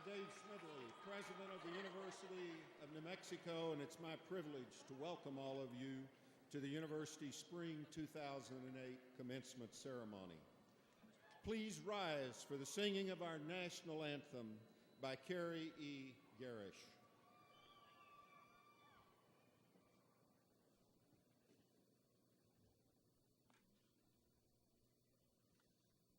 Dave Smidley, President of the University of New Mexico, and it's my privilege to welcome all of you to the University Spring 2008 Commencement Ceremony. Please rise for the singing of our national anthem by Carrie E. Garish.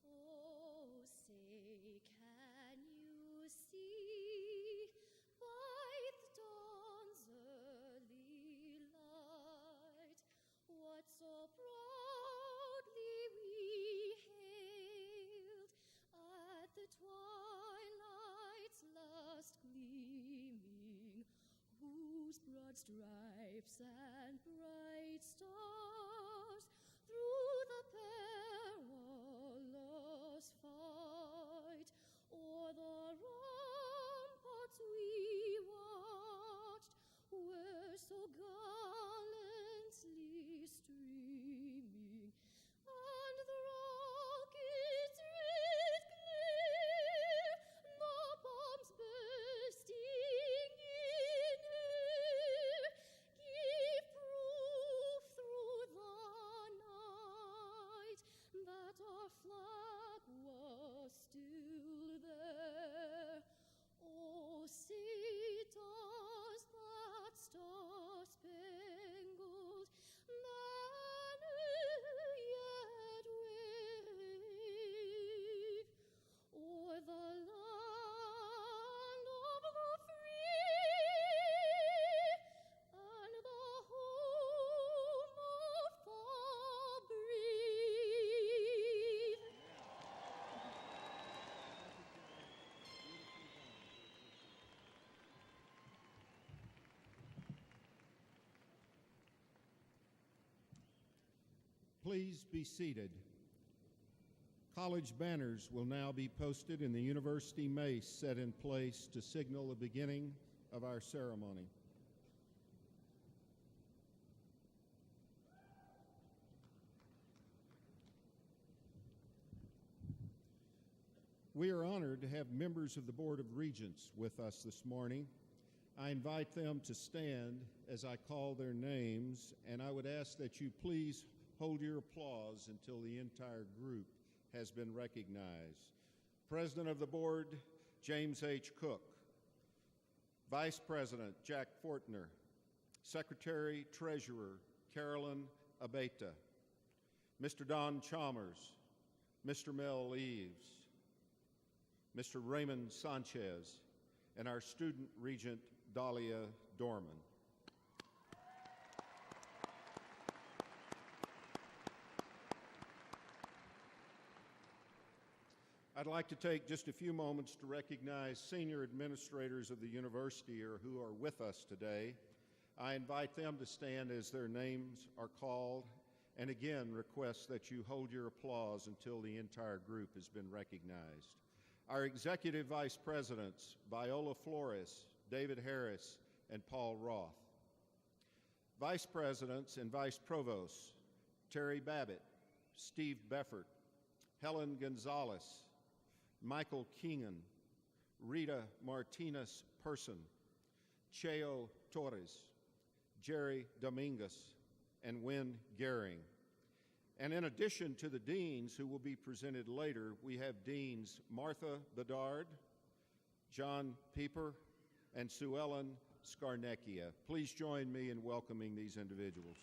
Oh, say, can you see by the dawn's early light what so proudly we hailed at the twilight's last gleaming, whose broad stripes and bright stars through the perilous fight o'er the ramparts we watched were so gallantly streaming, and the rockets' red glare, the bombs bursting in air, gave proof through the night that our flag was still there. Oh, say does that star-spangled banner yet wave o'er the land of the free and the home of the brave? Please be seated. College banners will now be posted in the university mace set in place to signal the beginning of our ceremony. We are honored to have members of the Board of Regents with us this morning. I invite them to stand as I call their names, and I would ask that you please hold your applause until the entire group has been recognized. President of the Board, James H. Cook. Vice President, Jack Fortner. Secretary Treasurer, Carolyn Abeta. Mr. Don Chalmers. Mr. Mel Eves. Mr. Raymond Sanchez, and our Student Regent, Dahlia Dorman. I'd like to take just a few moments to recognize senior administrators of the university who are with us today. I invite them to stand as their names are called, and again request that you hold your applause until the entire group has been recognized. Our executive vice presidents, Viola Flores, David Harris, and Paul Roth. Vice presidents and vice provosts, Terry Babbitt, Steve Beffert, Helen Gonzalez, Michael Keenan, Rita Martinez Person, Cheo Torres, Jerry Dominguez, and Wynn Gehring. And in addition to the deans who will be presented later, we have Deans Martha Bedard, John Pieper, and Sue Ellen Scarnecchia. Please join me in welcoming these individuals.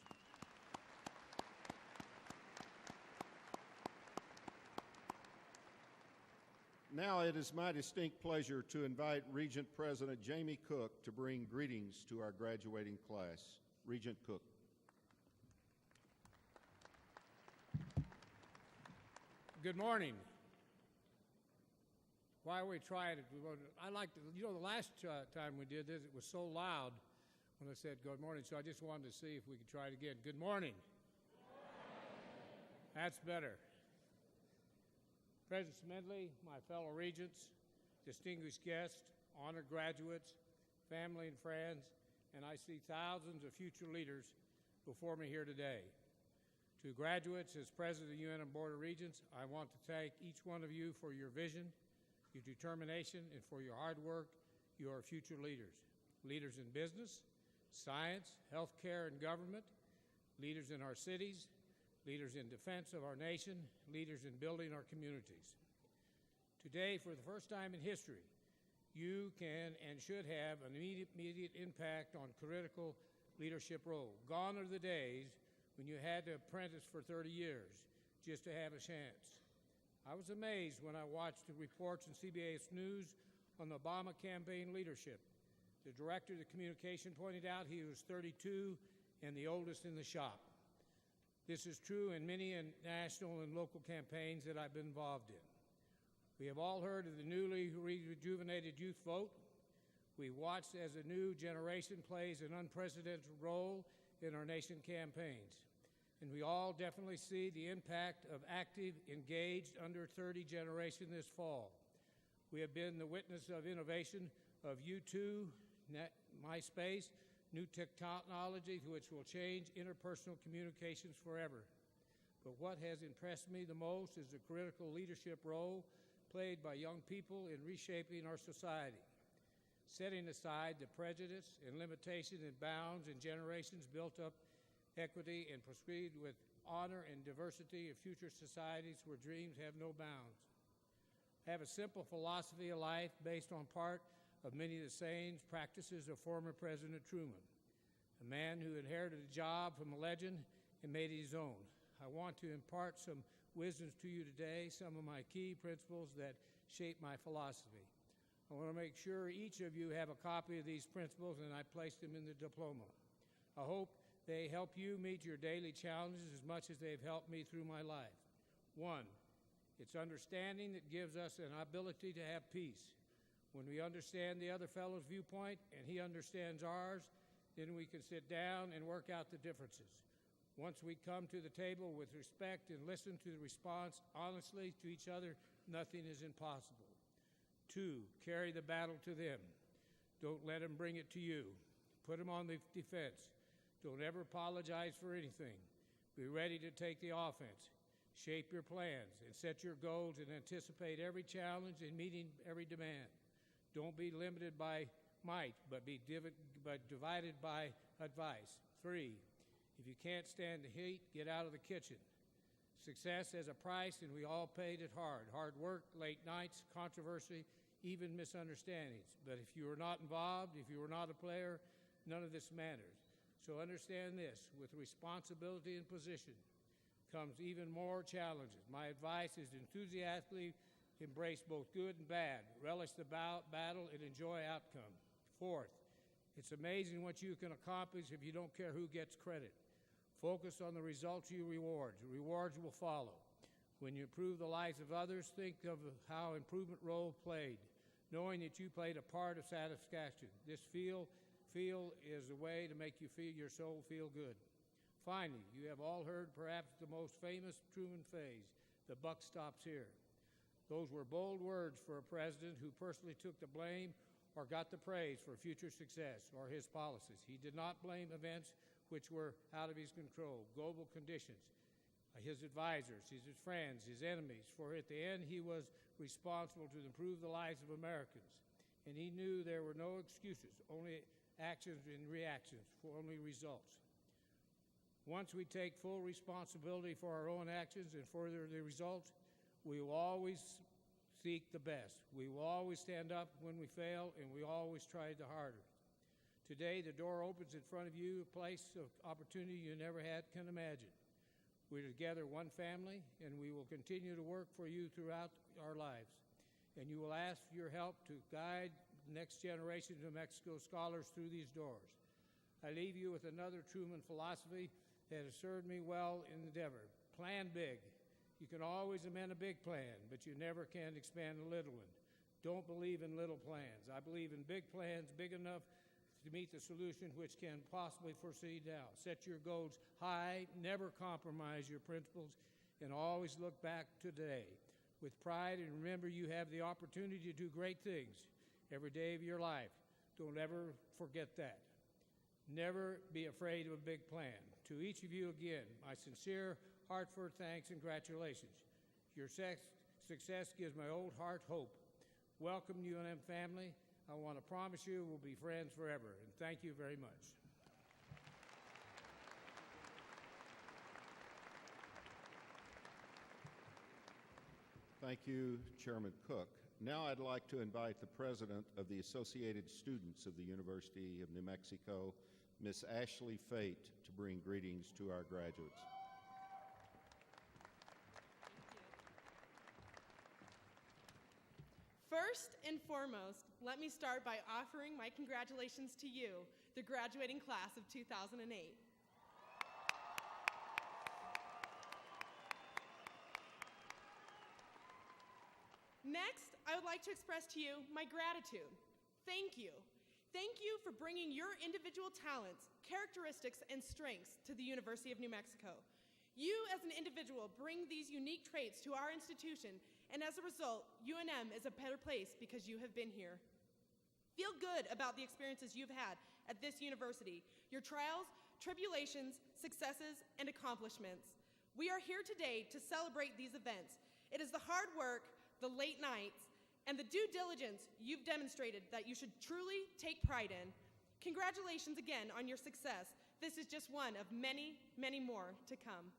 Now it is my distinct pleasure to invite Regent President Jamie Cook to bring greetings to our graduating class. Regent Cook. Good morning. Why we tried it, I like to, the last time we did this, it was so loud when I said good morning, so I just wanted to see if we could try it again. Good morning. Good morning. That's better. President Smedley, my fellow regents, distinguished guests, honored graduates, family and friends, and I see thousands of future leaders before me here today. To graduates, as President of the UNM Board of Regents, I want to thank each one of you for your vision, your determination, and for your hard work. You are future leaders. Leaders in business, science, healthcare, and government, leaders in our cities, leaders in defense of our nation, leaders in building our communities. Today, for the first time in history, you can and should have an immediate impact on critical leadership role. Gone are the days when you had to apprentice for 30 years just to have a chance. I was amazed when I watched the reports in CBS News on the Obama campaign leadership. The director of the communication pointed out he was 32 and the oldest in the shop. This is true in many national and local campaigns that I've been involved in. We have all heard of the newly rejuvenated youth vote. We watched as a new generation plays an unprecedented role in our nation campaigns. And we all definitely see the impact of active, engaged, under 30 generation this fall. We have been the witness of innovation of U2, MySpace, new technology which will change interpersonal communications forever. But what has impressed me the most is the critical leadership role played by young people in reshaping our society. Setting aside the prejudice and limitation and bounds and generations built up equity and proceed with honor and diversity of future societies where dreams have no bounds. Have a simple philosophy of life based on part of many of the sayings, practices of former President Truman, a man who inherited a job from a legend and made it his own. I want to impart some wisdoms to you today, some of my key principles that shape my philosophy. I want to make sure each of you have a copy of these principles, and I placed them in the diploma. I hope they help you meet your daily challenges as much as they've helped me through my life. 1, it's understanding that gives us an ability to have peace. When we understand the other fellow's viewpoint and he understands ours, then we can sit down and work out the differences. Once we come to the table with respect and listen to the response honestly to each other, nothing is impossible. 2, carry the battle to them. Don't let them bring it to you. Put them on the defense. Don't ever apologize for anything. Be ready to take the offense. Shape your plans and set your goals and anticipate every challenge and meeting every demand. Don't be limited by might, but be divided by advice. 3, if you can't stand the heat, get out of the kitchen. Success has a price, and we all paid it hard. Hard work, late nights, controversy, even misunderstandings. But if you are not involved, if you are not a player, none of this matters. So understand this, with responsibility and position comes even more challenges. My advice is to enthusiastically embrace both good and bad, relish the battle, and enjoy outcome. 4th, it's amazing what you can accomplish if you don't care who gets credit. Focus on the results you reward. The rewards will follow. When you improve the lives of others, think of how improvement role played, knowing that you played a part of satisfaction. This feel is a way to make your soul feel good. Finally, you have all heard perhaps the most famous Truman phrase, "The buck stops here." Those were bold words for a president who personally took the blame or got the praise for future success or his policies. He did not blame events which were out of his control, global conditions, his advisors, his friends, his enemies, for at the end he was responsible to improve the lives of Americans. And he knew there were no excuses, only actions and reactions, for only results. Once we take full responsibility for our own actions and further the results, we will always seek the best. We will always stand up when we fail, and we always try the harder. Today, the door opens in front of you, a place of opportunity you never can imagine. We're together one family, and we will continue to work for you throughout our lives. And you will ask for your help to guide the next generation of Mexico scholars through these doors. I leave you with another Truman philosophy that has served me well in endeavor. Plan big. You can always amend a big plan, but you never can expand a little one. Don't believe in little plans. I believe in big plans, big enough to meet the solution which can possibly foresee now. Set your goals high, never compromise your principles, and always look back to today with pride, and remember you have the opportunity to do great things every day of your life. Don't ever forget that. Never be afraid of a big plan. To each of you again, my sincere, heartfelt thanks and congratulations. Your success gives my old heart hope. Welcome, UNM family. I want to promise you we'll be friends forever, and thank you very much. Thank you, Chairman Cook. Now I'd like to invite the President of the Associated Students of the University of New Mexico, Miss Ashley Fate, to bring greetings to our graduates. First and foremost, let me start by offering my congratulations to you, the graduating class of 2008. Next, I would like to express to you my gratitude. Thank you. Thank you for bringing your individual talents, characteristics, and strengths to the University of New Mexico. You, as an individual, bring these unique traits to our institution, and as a result, UNM is a better place because you have been here. Feel good about the experiences you've had at this university, your trials, tribulations, successes, and accomplishments. We are here today to celebrate these events. It is the hard work, the late nights, and the due diligence you've demonstrated that you should truly take pride in. Congratulations again on your success. This is just one of many, many more to come.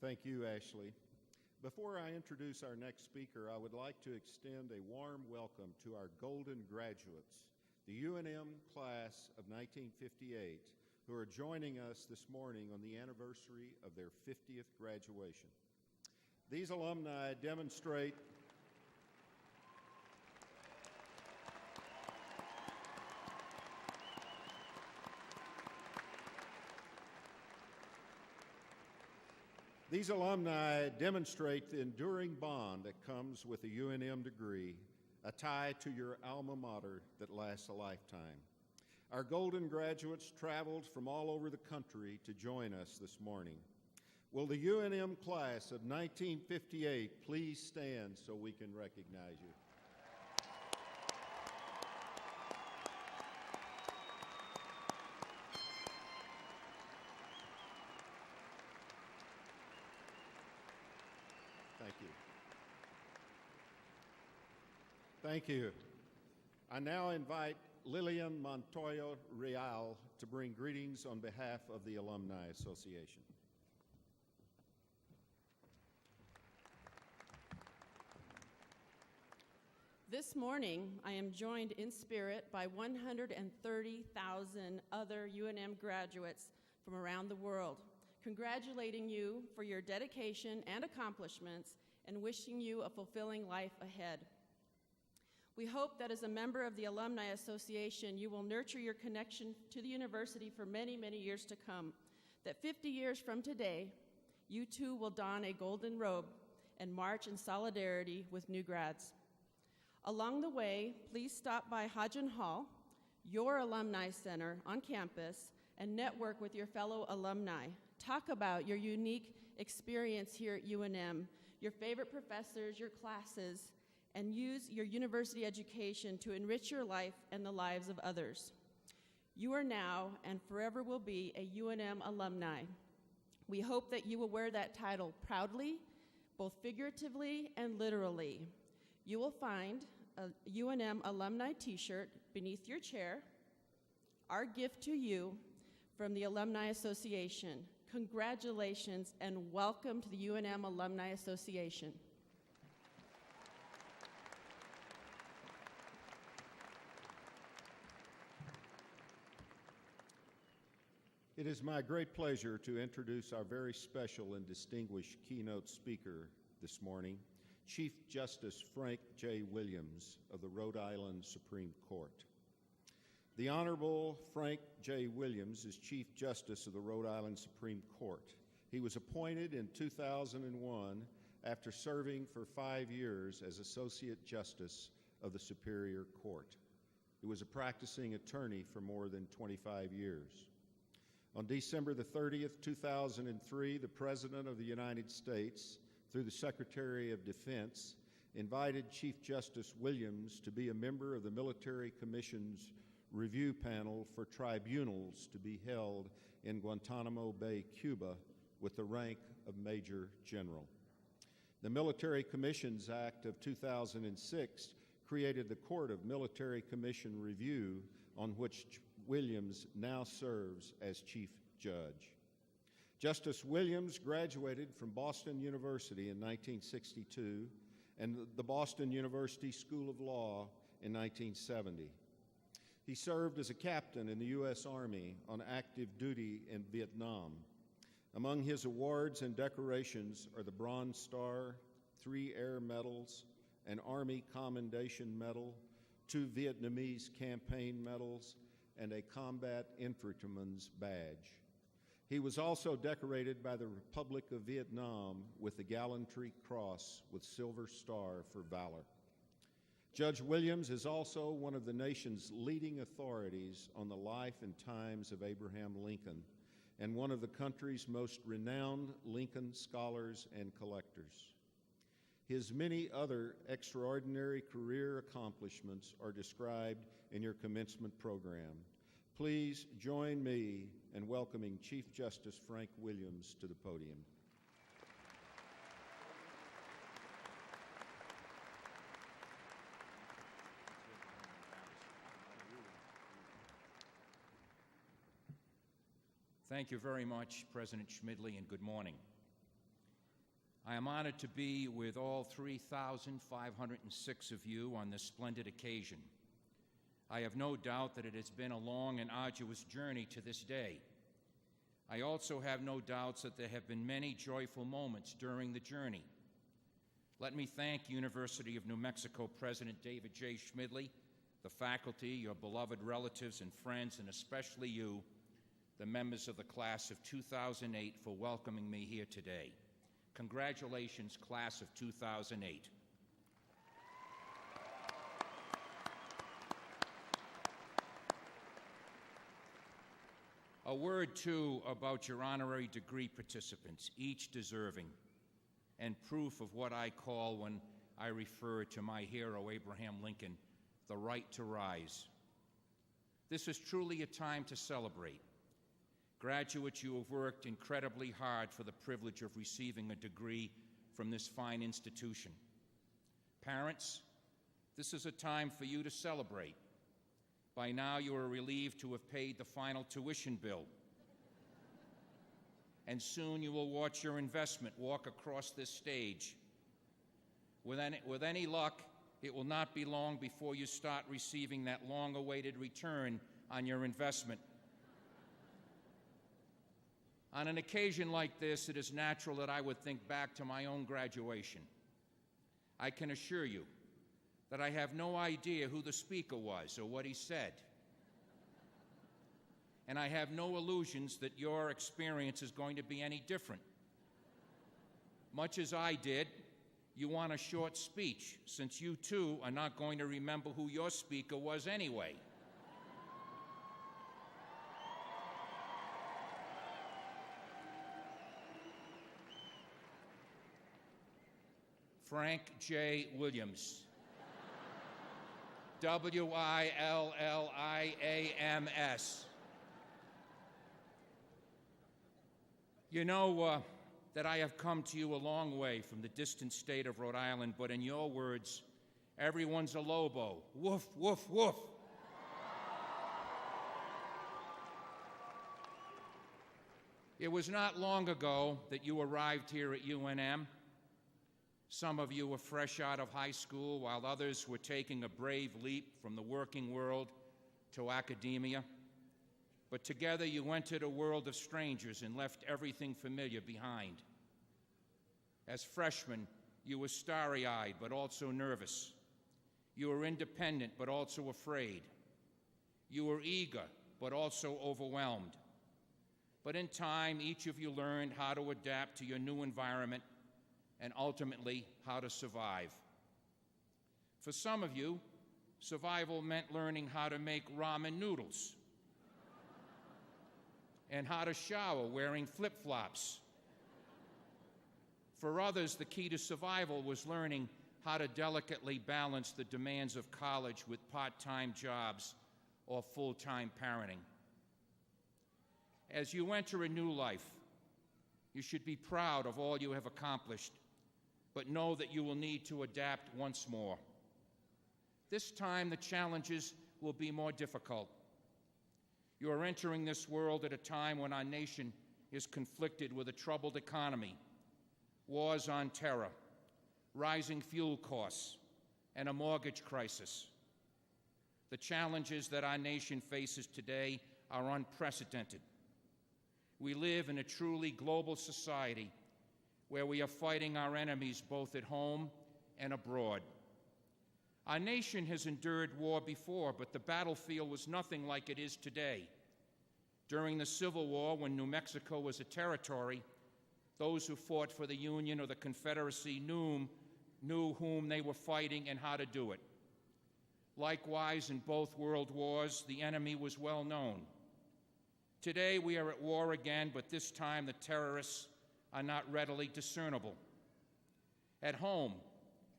Thank you, Ashley. Before I introduce our next speaker, I would like to extend a warm welcome to our golden graduates, the UNM class of 1958, who are joining us this morning on the anniversary of their 50th graduation. These alumni demonstrate the enduring bond that comes with a UNM degree, a tie to your alma mater that lasts a lifetime. Our golden graduates traveled from all over the country to join us this morning. Will the UNM class of 1958 please stand so we can recognize you? Thank you. Thank you. I now invite Lillian Montoya Real to bring greetings on behalf of the Alumni Association. This morning, I am joined in spirit by 130,000 other UNM graduates from around the world, congratulating you for your dedication and accomplishments and wishing you a fulfilling life ahead. We hope that as a member of the Alumni Association, you will nurture your connection to the university for many, many years to come, that 50 years from today, you too will don a golden robe and march in solidarity with new grads. Along the way, please stop by Hodgen Hall, your alumni center on campus, and network with your fellow alumni. Talk about your unique experience here at UNM, your favorite professors, your classes, and use your university education to enrich your life and the lives of others. You are now and forever will be a UNM alumni. We hope that you will wear that title proudly, both figuratively and literally. You will find a UNM alumni t-shirt beneath your chair, our gift to you from the Alumni Association. Congratulations and welcome to the UNM Alumni Association. It is my great pleasure to introduce our very special and distinguished keynote speaker this morning, Chief Justice Frank J. Williams of the Rhode Island Supreme Court. The Honorable Frank J. Williams is Chief Justice of the Rhode Island Supreme Court. He was appointed in 2001 after serving for 5 years as Associate Justice of the Superior Court. He was a practicing attorney for more than 25 years. On December the 30th, 2003, the President of the United States, through the Secretary of Defense, invited Chief Justice Williams to be a member of the Military Commission's review panel for tribunals to be held in Guantanamo Bay, Cuba, with the rank of Major General. The Military Commissions Act of 2006 created the Court of Military Commission Review, on which Williams now serves as Chief Judge. Justice Williams graduated from Boston University in 1962 and the Boston University School of Law in 1970. He served as a captain in the U.S. Army on active duty in Vietnam. Among his awards and decorations are the Bronze Star, 3 Air Medals, an Army Commendation Medal, 2 Vietnamese Campaign Medals, and a Combat Infantryman's Badge. He was also decorated by the Republic of Vietnam with the Gallantry Cross with Silver Star for valor. Judge Williams is also one of the nation's leading authorities on the life and times of Abraham Lincoln, and one of the country's most renowned Lincoln scholars and collectors. His many other extraordinary career accomplishments are described in your commencement program. Please join me in welcoming Chief Justice Frank Williams to the podium. Thank you very much, President Schmidley, and good morning. I am honored to be with all 3,506 of you on this splendid occasion. I have no doubt that it has been a long and arduous journey to this day. I also have no doubts that there have been many joyful moments during the journey. Let me thank University of New Mexico President David J. Schmidley, the faculty, your beloved relatives and friends, and especially you, the members of the class of 2008, for welcoming me here today. Congratulations, class of 2008. A word, too, about your honorary degree participants, each deserving, and proof of what I call, when I refer to my hero, Abraham Lincoln, the right to rise. This is truly a time to celebrate. Graduates, you have worked incredibly hard for the privilege of receiving a degree from this fine institution. Parents, this is a time for you to celebrate. By now, you are relieved to have paid the final tuition bill. And soon you will watch your investment walk across this stage. With any luck, it will not be long before you start receiving that long-awaited return on your investment. On an occasion like this, it is natural that I would think back to my own graduation. I can assure you that I have no idea who the speaker was or what he said. And I have no illusions that your experience is going to be any different. Much as I did, you want a short speech, since you too are not going to remember who your speaker was anyway. Frank J. Williams. W-I-L-L-I-A-M-S. You know that I have come to you a long way from the distant state of Rhode Island, but in your words, everyone's a Lobo. Woof, woof, woof. It was not long ago that you arrived here at UNM. Some of you were fresh out of high school, while others were taking a brave leap from the working world to academia. But together you entered a world of strangers and left everything familiar behind. As freshmen, you were starry-eyed but also nervous. You were independent but also afraid. You were eager but also overwhelmed. But in time, each of you learned how to adapt to your new environment and ultimately how to survive. For some of you, survival meant learning how to make ramen noodles and how to shower wearing flip-flops. For others, the key to survival was learning how to delicately balance the demands of college with part-time jobs or full-time parenting. As you enter a new life, you should be proud of all you have accomplished, but know that you will need to adapt once more. This time, the challenges will be more difficult. You are entering this world at a time when our nation is conflicted with a troubled economy, wars on terror, rising fuel costs, and a mortgage crisis. The challenges that our nation faces today are unprecedented. We live in a truly global society where we are fighting our enemies both at home and abroad. Our nation has endured war before, but the battlefield was nothing like it is today. During the Civil War, when New Mexico was a territory, those who fought for the Union or the Confederacy knew whom they were fighting and how to do it. Likewise, in both world wars, the enemy was well known. Today, we are at war again, but this time the terrorists are not readily discernible. At home,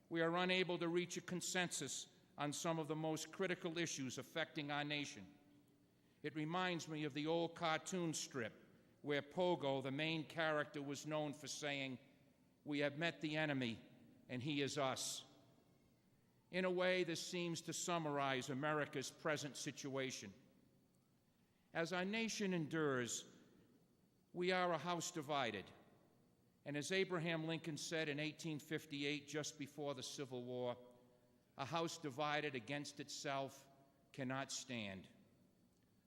we are unable to reach a consensus on some of the most critical issues affecting our nation. It reminds me of the old cartoon strip where Pogo, the main character, was known for saying, "We have met the enemy, and he is us." In a way, this seems to summarize America's present situation. As our nation endures, we are a house divided. And as Abraham Lincoln said in 1858, just before the Civil War, "A house divided against itself cannot stand."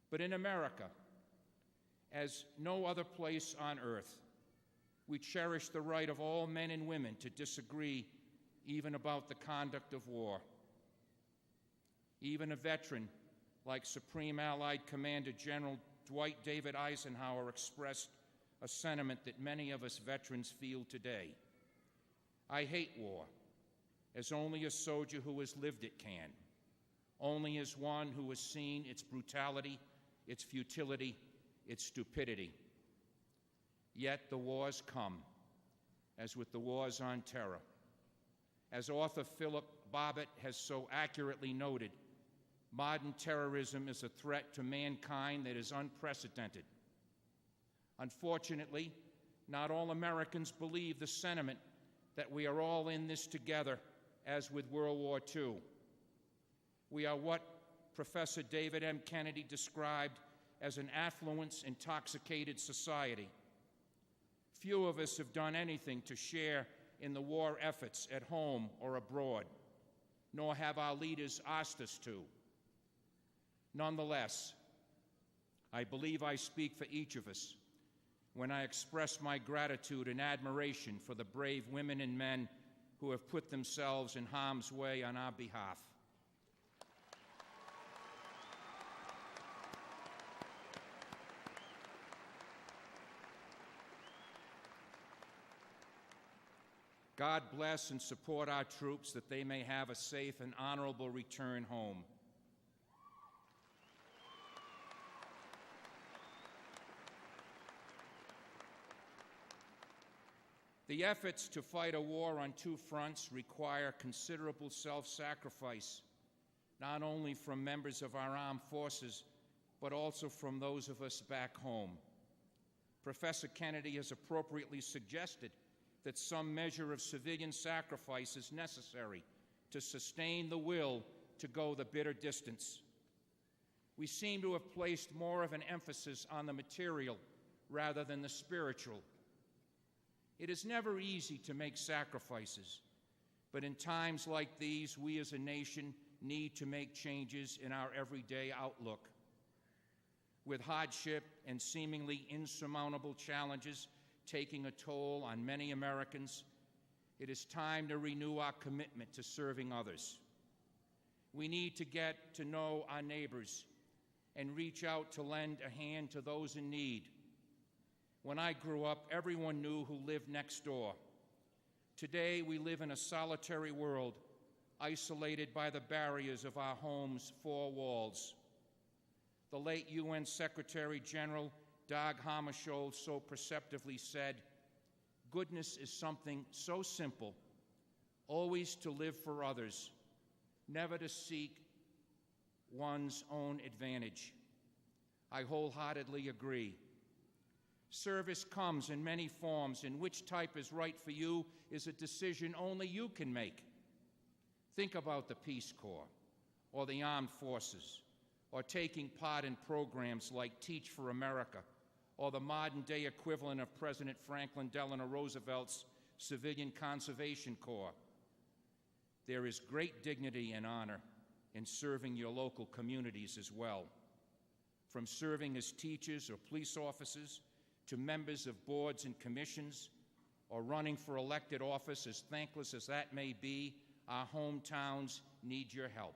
But in America, as no other place on earth, we cherish the right of all men and women to disagree even about the conduct of war. Even a veteran like Supreme Allied Commander General Dwight David Eisenhower expressed a sentiment that many of us veterans feel today. "I hate war, as only a soldier who has lived it can, only as one who has seen its brutality, its futility, its stupidity. Yet the wars come, as with the wars on terror. As author Philip Bobbitt has so accurately noted, modern terrorism is a threat to mankind that is unprecedented. Unfortunately, not all Americans believe the sentiment that we are all in this together, as with World War II. We are what Professor David M. Kennedy described as an affluence-intoxicated society. Few of us have done anything to share in the war efforts at home or abroad, nor have our leaders asked us to. Nonetheless, I believe I speak for each of us when I express my gratitude and admiration for the brave women and men who have put themselves in harm's way on our behalf. God bless and support our troops that they may have a safe and honorable return home. The efforts to fight a war on two fronts require considerable self-sacrifice, not only from members of our armed forces, but also from those of us back home. Professor Kennedy has appropriately suggested that some measure of civilian sacrifice is necessary to sustain the will to go the bitter distance. We seem to have placed more of an emphasis on the material rather than the spiritual. It is never easy to make sacrifices, but in times like these, we as a nation need to make changes in our everyday outlook. With hardship and seemingly insurmountable challenges taking a toll on many Americans, it is time to renew our commitment to serving others. We need to get to know our neighbors and reach out to lend a hand to those in need. When I grew up, everyone knew who lived next door. Today, we live in a solitary world, isolated by the barriers of our home's four walls. The late UN Secretary General Dag Hammarskjöld so perceptively said, "Goodness is something so simple, always to live for others, never to seek one's own advantage. I wholeheartedly agree. Service comes in many forms, and which type is right for you is a decision only you can make. Think about the Peace Corps, or the Armed Forces, or taking part in programs like Teach for America, or the modern-day equivalent of President Franklin Delano Roosevelt's Civilian Conservation Corps. There is great dignity and honor in serving your local communities as well. From serving as teachers or police officers, to members of boards and commissions, or running for elected office, as thankless as that may be, our hometowns need your help.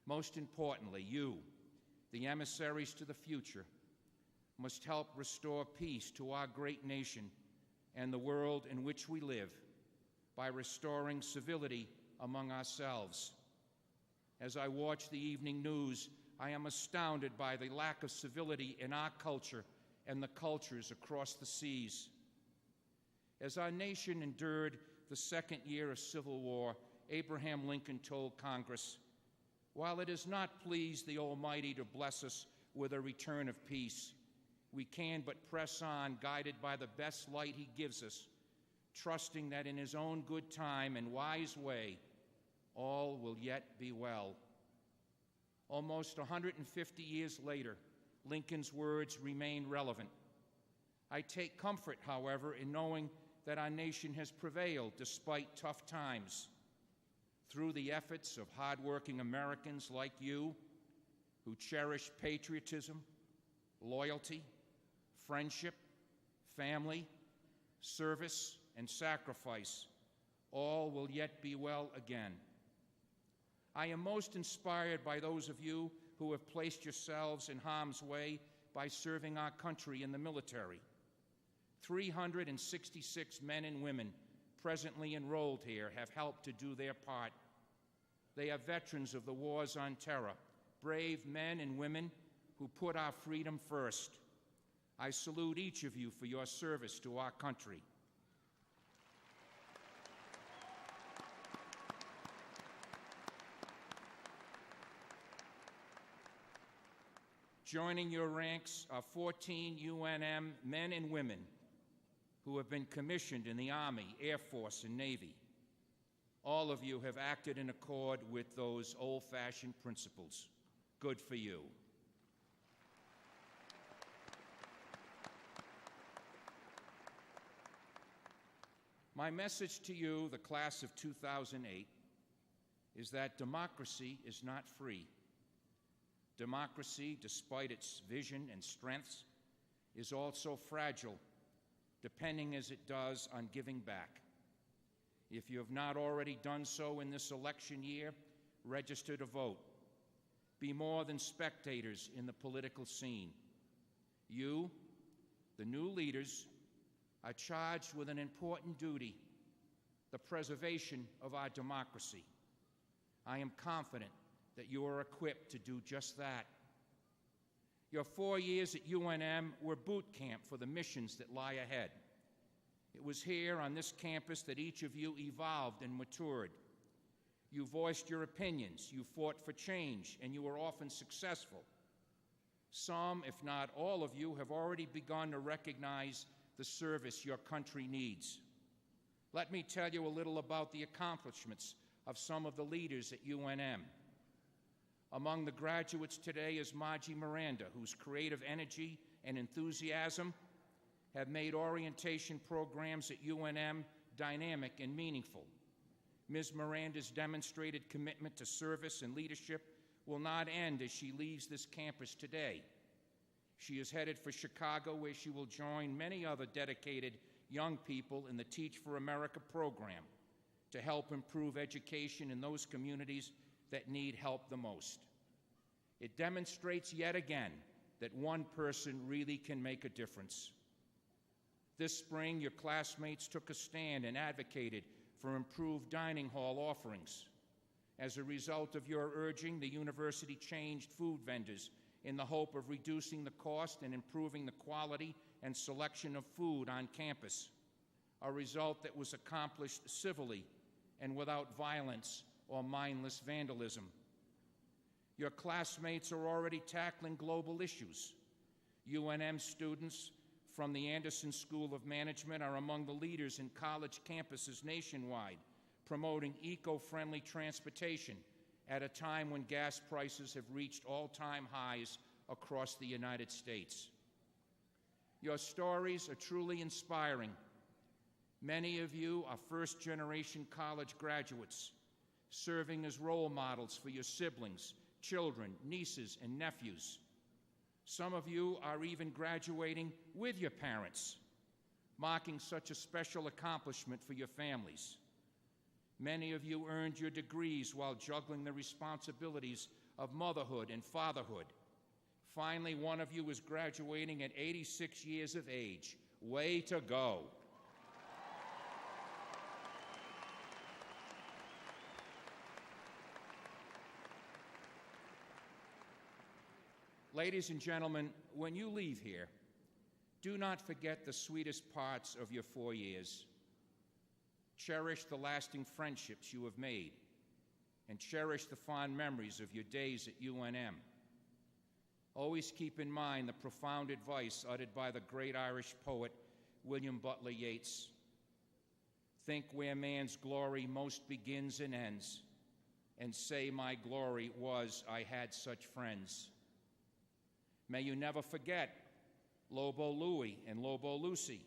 Most importantly, you, the emissaries to the future, must help restore peace to our great nation and the world in which we live by restoring civility among ourselves. As I watch the evening news, I am astounded by the lack of civility in our culture and the cultures across the seas. As our nation endured the second year of civil war, Abraham Lincoln told Congress, "While it has not pleased the Almighty to bless us with a return of peace, we can but press on, guided by the best light He gives us, trusting that in His own good time and wise way, all will yet be well." Almost 150 years later, Lincoln's words remain relevant. I take comfort, however, in knowing that our nation has prevailed despite tough times. Through the efforts of hardworking Americans like you, who cherish patriotism, loyalty, friendship, family, service, and sacrifice, all will yet be well again. I am most inspired by those of you who have placed yourselves in harm's way by serving our country in the military. 366 men and women presently enrolled here have helped to do their part. They are veterans of the wars on terror, brave men and women who put our freedom first. I salute each of you for your service to our country. Joining your ranks are 14 UNM men and women who have been commissioned in the Army, Air Force, and Navy. All of you have acted in accord with those old-fashioned principles. Good for you. My message to you, the class of 2008, is that democracy is not free. Democracy, despite its vision and strengths, is also fragile, depending as it does on giving back. If you have not already done so in this election year, register to vote. Be more than spectators in the political scene. You, the new leaders, are charged with an important duty, the preservation of our democracy. I am confident that you are equipped to do just that. Your 4 years at UNM were boot camp for the missions that lie ahead. It was here on this campus that each of you evolved and matured. You voiced your opinions, you fought for change, and you were often successful. Some, if not all of you, have already begun to recognize the service your country needs. Let me tell you a little about the accomplishments of some of the leaders at UNM. Among the graduates today is Margie Miranda, whose creative energy and enthusiasm have made orientation programs at UNM dynamic and meaningful. Ms. Miranda's demonstrated commitment to service and leadership will not end as she leaves this campus today. She is headed for Chicago, where she will join many other dedicated young people in the Teach for America program to help improve education in those communities that need help the most. It demonstrates yet again that one person really can make a difference. This spring, your classmates took a stand and advocated for improved dining hall offerings. As a result of your urging, the university changed food vendors in the hope of reducing the cost and improving the quality and selection of food on campus, a result that was accomplished civilly and without violence or mindless vandalism. Your classmates are already tackling global issues. UNM students from the Anderson School of Management are among the leaders in college campuses nationwide, promoting eco-friendly transportation at a time when gas prices have reached all-time highs across the United States. Your stories are truly inspiring. Many of you are first-generation college graduates, serving as role models for your siblings, children, nieces, and nephews. Some of you are even graduating with your parents, marking such a special accomplishment for your families. Many of you earned your degrees while juggling the responsibilities of motherhood and fatherhood. Finally, one of you is graduating at 86 years of age. Way to go. Ladies and gentlemen, when you leave here, do not forget the sweetest parts of your 4 years. Cherish the lasting friendships you have made, and cherish the fond memories of your days at UNM. Always keep in mind the profound advice uttered by the great Irish poet William Butler Yeats. Think where man's glory most begins and ends, and say my glory was I had such friends. May you never forget Lobo Louie and Lobo Lucy,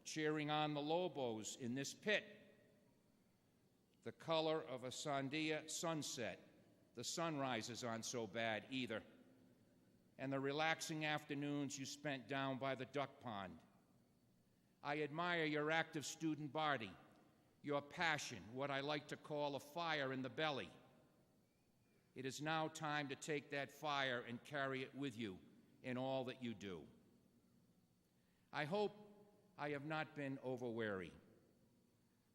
cheering on the Lobos in this pit. The color of a Sandia sunset. The sunrises aren't so bad either. And the relaxing afternoons you spent down by the duck pond. I admire your active student body, your passion, what I like to call a fire in the belly. It is now time to take that fire and carry it with you in all that you do. I hope I have not been over-wary.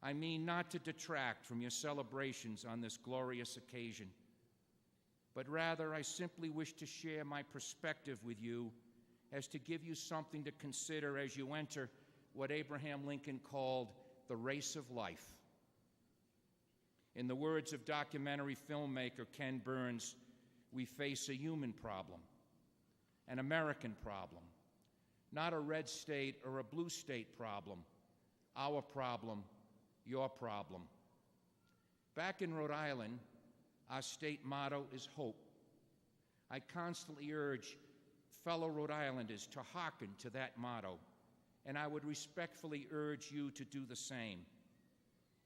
I mean not to detract from your celebrations on this glorious occasion, but rather I simply wish to share my perspective with you as to give you something to consider as you enter what Abraham Lincoln called the race of life. In the words of documentary filmmaker Ken Burns, we face a human problem, an American problem, not a red state or a blue state problem, our problem, your problem. Back in Rhode Island, our state motto is hope. I constantly urge fellow Rhode Islanders to hearken to that motto, and I would respectfully urge you to do the same.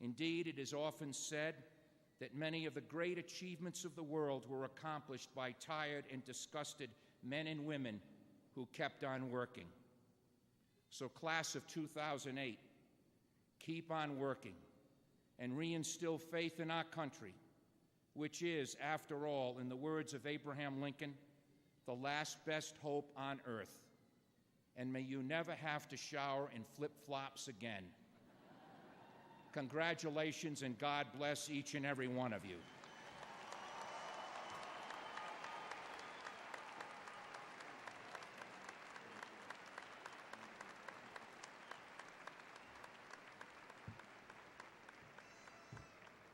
Indeed, it is often said that many of the great achievements of the world were accomplished by tired and disgusted men and women who kept on working. So, class of 2008, keep on working and reinstill faith in our country, which is, after all, in the words of Abraham Lincoln, the last best hope on earth. And may you never have to shower in flip-flops again. Congratulations, and God bless each and every one of you.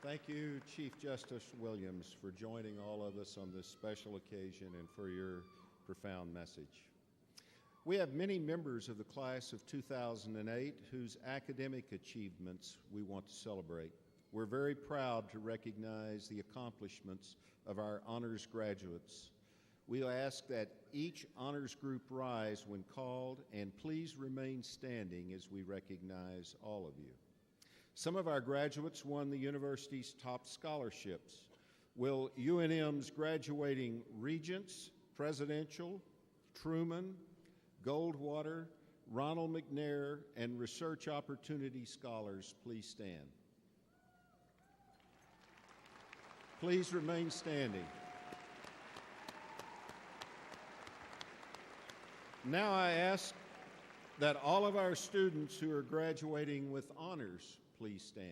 Thank you, Chief Justice Williams, for joining all of us on this special occasion and for your profound message. We have many members of the class of 2008 whose academic achievements we want to celebrate. We're very proud to recognize the accomplishments of our honors graduates. We'll ask that each honors group rise when called, and please remain standing as we recognize all of you. Some of our graduates won the university's top scholarships. Will UNM's graduating Regents, Presidential, Truman, Goldwater, Ronald McNair, and Research Opportunity Scholars please stand? Please remain standing. Now I ask that all of our students who are graduating with honors please stand.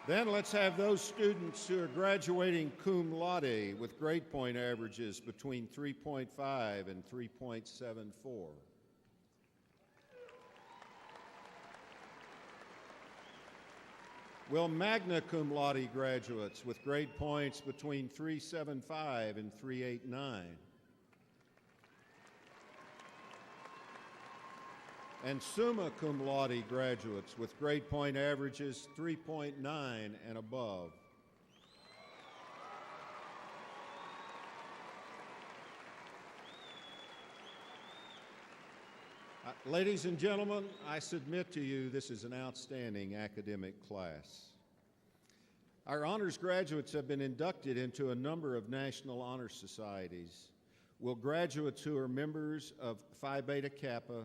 Then let's have those students who are graduating cum laude with grade point averages between 3.5 and 3.74. Will magna cum laude graduates with grade points between 375 and 389? And summa cum laude graduates with grade point averages 3.9 and above? Ladies and gentlemen, I submit to you this is an outstanding academic class. Our honors graduates have been inducted into a number of national honor societies. Will graduates who are members of Phi Beta Kappa,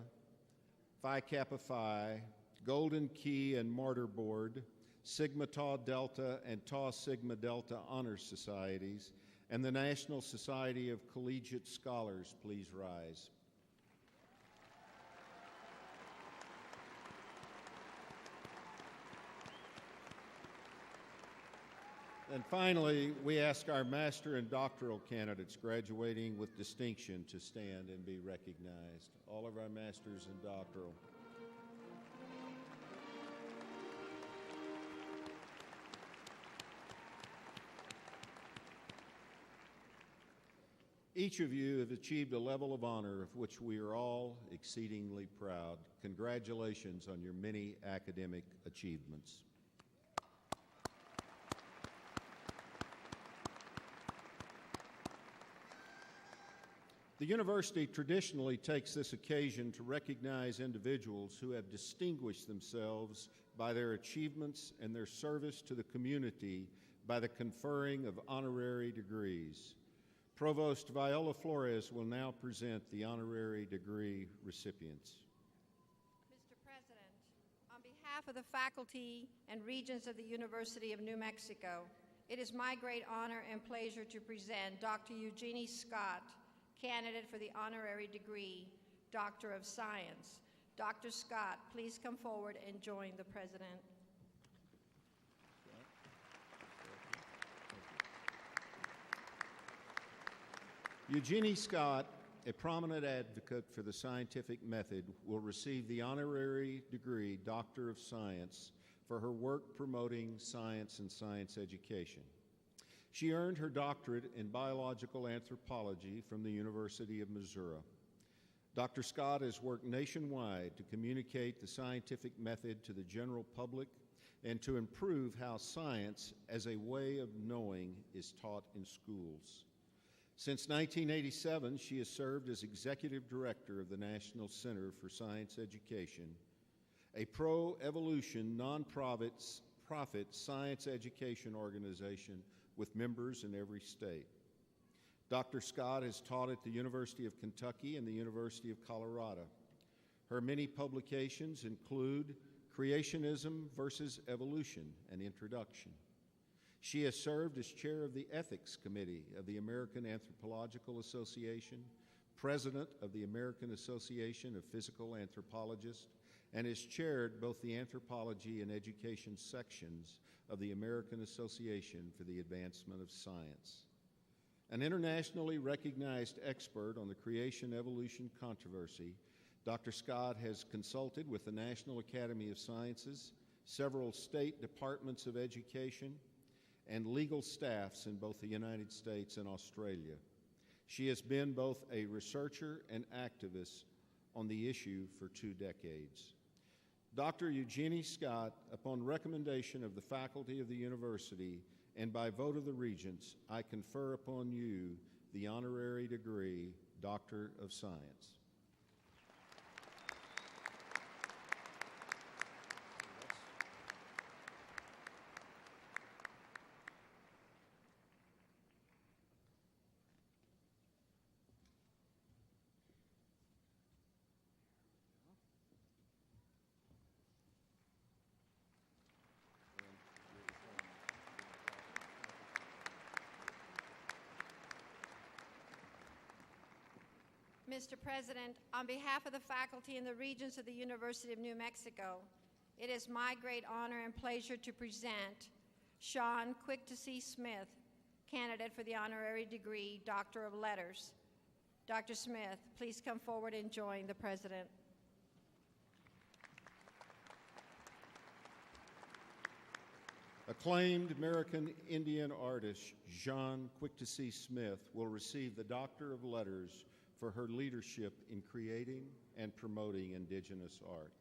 Phi Kappa Phi, Golden Key and Martyr Board, Sigma Tau Delta and Tau Sigma Delta honor societies, and the National Society of Collegiate Scholars please rise? And finally, we ask our master and doctoral candidates graduating with distinction to stand and be recognized. All of our masters and doctoral. Each of you have achieved a level of honor of which we are all exceedingly proud. Congratulations on your many academic achievements. The university traditionally takes this occasion to recognize individuals who have distinguished themselves by their achievements and their service to the community by the conferring of honorary degrees. Provost Viola Flores will now present the honorary degree recipients. Mr. President, on behalf of the faculty and regents of the University of New Mexico, it is my great honor and pleasure to present Dr. Eugenie Scott, candidate for the honorary degree, Doctor of Science. Dr. Scott, please come forward and join the President. Eugenie Scott, a prominent advocate for the scientific method, will receive the honorary degree Doctor of Science for her work promoting science and science education. She earned her doctorate in biological anthropology from the University of Missouri. Dr. Scott has worked nationwide to communicate the scientific method to the general public and to improve how science as a way of knowing is taught in schools. Since 1987, she has served as Executive Director of the National Center for Science Education, a pro-evolution, non-profit science education organization with members in every state. Dr. Scott has taught at the University of Kentucky and the University of Colorado. Her many publications include Creationism versus Evolution, an Introduction. She has served as chair of the Ethics Committee of the American Anthropological Association, president of the American Association of Physical Anthropologists, and has chaired both the anthropology and education sections of the American Association for the Advancement of Science. An internationally recognized expert on the creation-evolution controversy, Dr. Scott has consulted with the National Academy of Sciences, several state departments of education, and legal staffs in both the United States and Australia. She has been both a researcher and activist on the issue for 2 decades. Dr. Eugenie Scott, upon recommendation of the faculty of the university and by vote of the regents, I confer upon you the honorary degree, Doctor of Science. Mr. President, on behalf of the faculty and the regents of the University of New Mexico, it is my great honor and pleasure to present Sean Quick-to-See Smith, candidate for the honorary degree, Doctor of Letters. Dr. Smith, please come forward and join the President. Acclaimed American Indian artist Jean Quick-to-See Smith will receive the Doctor of Letters for her leadership in creating and promoting Indigenous art.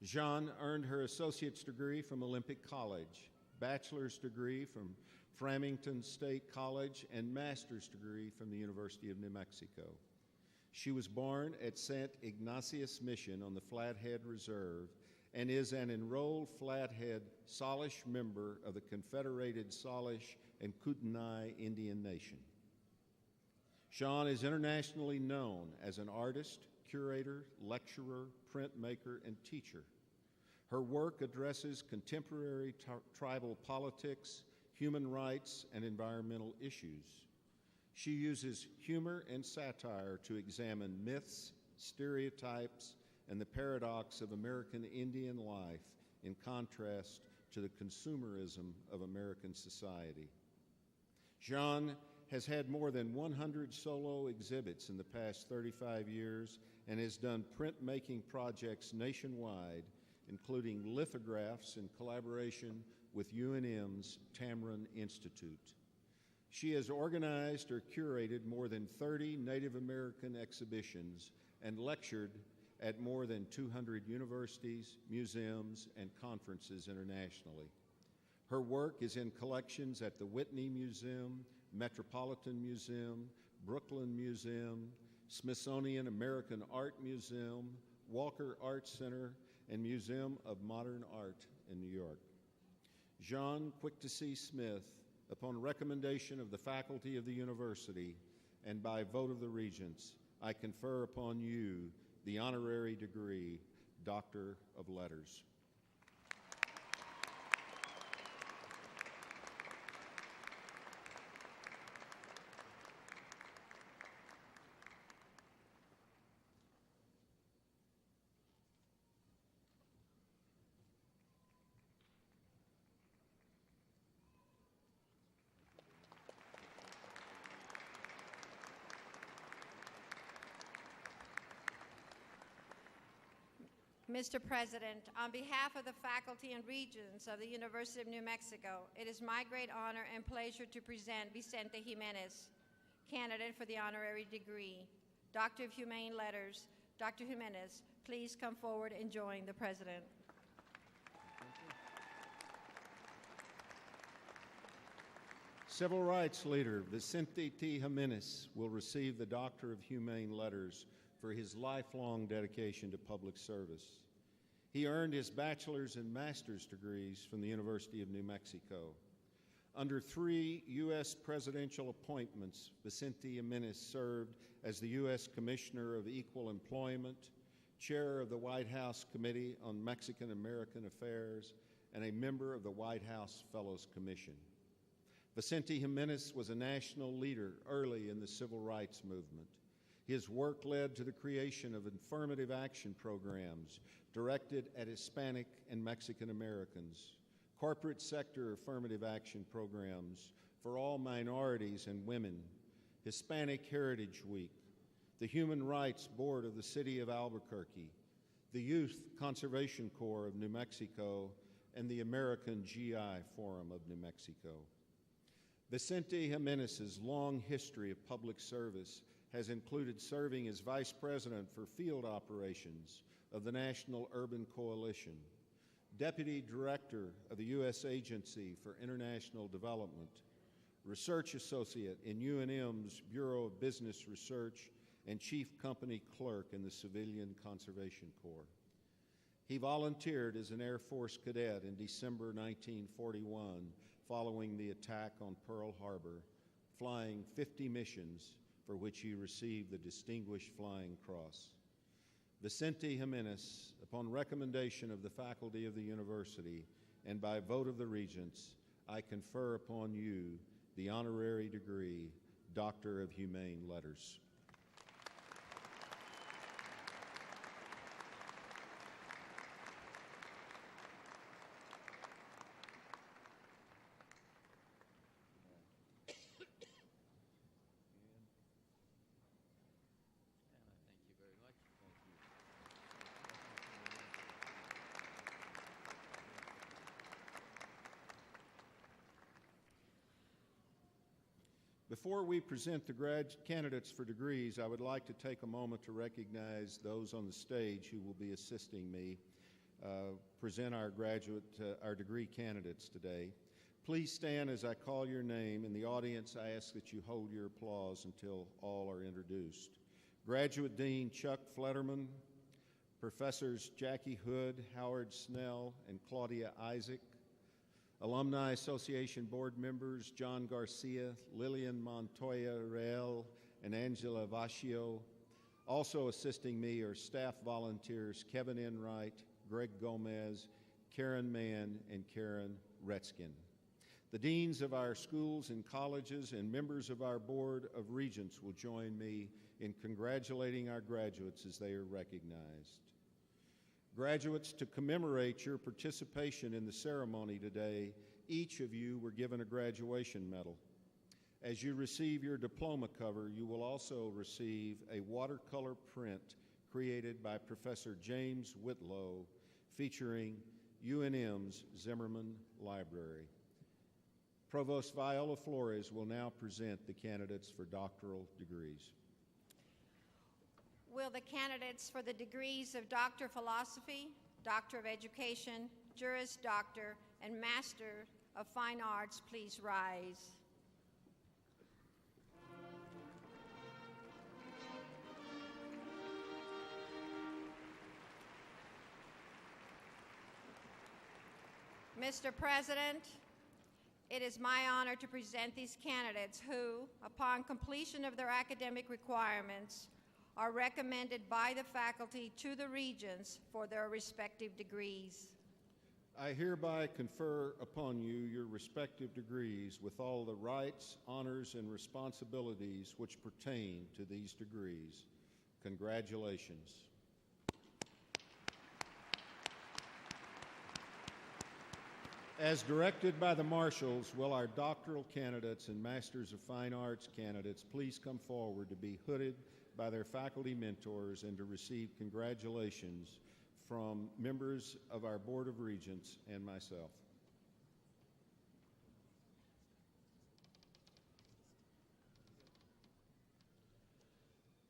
Jean earned her associate's degree from Olympic College, bachelor's degree from Framingham State College, and master's degree from the University of New Mexico. She was born at St. Ignatius Mission on the Flathead Reserve and is an enrolled Flathead Salish member of the Confederated Salish and Kootenai Indian Nation. Jean is internationally known as an artist, curator, lecturer, printmaker, and teacher. Her work addresses contemporary tribal politics, human rights, and environmental issues. She uses humor and satire to examine myths, stereotypes, and the paradox of American Indian life in contrast to the consumerism of American society. Jean has had more than 100 solo exhibits in the past 35 years and has done printmaking projects nationwide, including lithographs in collaboration with UNM's Tamron Institute. She has organized or curated more than 30 Native American exhibitions and lectured at more than 200 universities, museums, and conferences internationally. Her work is in collections at the Whitney Museum, Metropolitan Museum, Brooklyn Museum, Smithsonian American Art Museum, Walker Art Center, and Museum of Modern Art in New York. Jean Quick-to-See Smith, upon recommendation of the faculty of the university and by vote of the regents, I confer upon you the honorary degree, Doctor of Letters. Mr. President, on behalf of the faculty and regents of the University of New Mexico, it is my great honor and pleasure to present Vicente Jimenez, candidate for the honorary degree, Doctor of Humane Letters. Dr. Jimenez, please come forward and join the President. Civil rights leader Vicente T. Jimenez will receive the Doctor of Humane Letters for his lifelong dedication to public service. He earned his bachelor's and master's degrees from the University of New Mexico. Under 3 U.S. presidential appointments, Vicente Jimenez served as the U.S. Commissioner of Equal Employment, Chair of the White House Committee on Mexican-American Affairs, and a member of the White House Fellows Commission. Vicente Jimenez was a national leader early in the civil rights movement. His work led to the creation of affirmative action programs directed at Hispanic and Mexican Americans, corporate sector affirmative action programs for all minorities and women, Hispanic Heritage Week, the Human Rights Board of the City of Albuquerque, the Youth Conservation Corps of New Mexico, and the American GI Forum of New Mexico. Vicente Jimenez's long history of public service has included serving as Vice President for Field Operations of the National Urban Coalition, Deputy Director of the U.S. Agency for International Development, Research Associate in UNM's Bureau of Business Research, and Chief Company Clerk in the Civilian Conservation Corps. He volunteered as an Air Force cadet in December 1941 following the attack on Pearl Harbor, flying 50 missions for which he received the Distinguished Flying Cross. Vicente Jimenez, upon recommendation of the faculty of the university and by vote of the regents, I confer upon you the honorary degree, Doctor of Humane Letters. Before we present the candidates for degrees, I would like to take a moment to recognize those on the stage who will be assisting me present our degree candidates today. Please stand as I call your name. In the audience, I ask that you hold your applause until all are introduced. Graduate Dean Chuck Flederman, Professors Jackie Hood, Howard Snell, and Claudia Isaac, Alumni Association board members John Garcia, Lillian Montoya Real, and Angela Vascio. Also assisting me are staff volunteers Kevin Enright, Greg Gomez, Karen Mann, and Karen Retzkin. The deans of our schools and colleges and members of our Board of Regents will join me in congratulating our graduates as they are recognized. Graduates, to commemorate your participation in the ceremony today, each of you were given a graduation medal. As you receive your diploma cover, you will also receive a watercolor print created by Professor James Whitlow featuring UNM's Zimmerman Library. Provost Viola Flores will now present the candidates for doctoral degrees. Will the candidates for the degrees of Doctor of Philosophy, Doctor of Education, Juris Doctor, and Master of Fine Arts please rise? Mr. President, it is my honor to present these candidates who, upon completion of their academic requirements, are recommended by the faculty to the regents for their respective degrees. I hereby confer upon you your respective degrees with all the rights, honors, and responsibilities which pertain to these degrees. Congratulations. As directed by the marshals, will our doctoral candidates and Masters of Fine Arts candidates please come forward to be hooded by their faculty mentors and to receive congratulations from members of our Board of Regents and myself.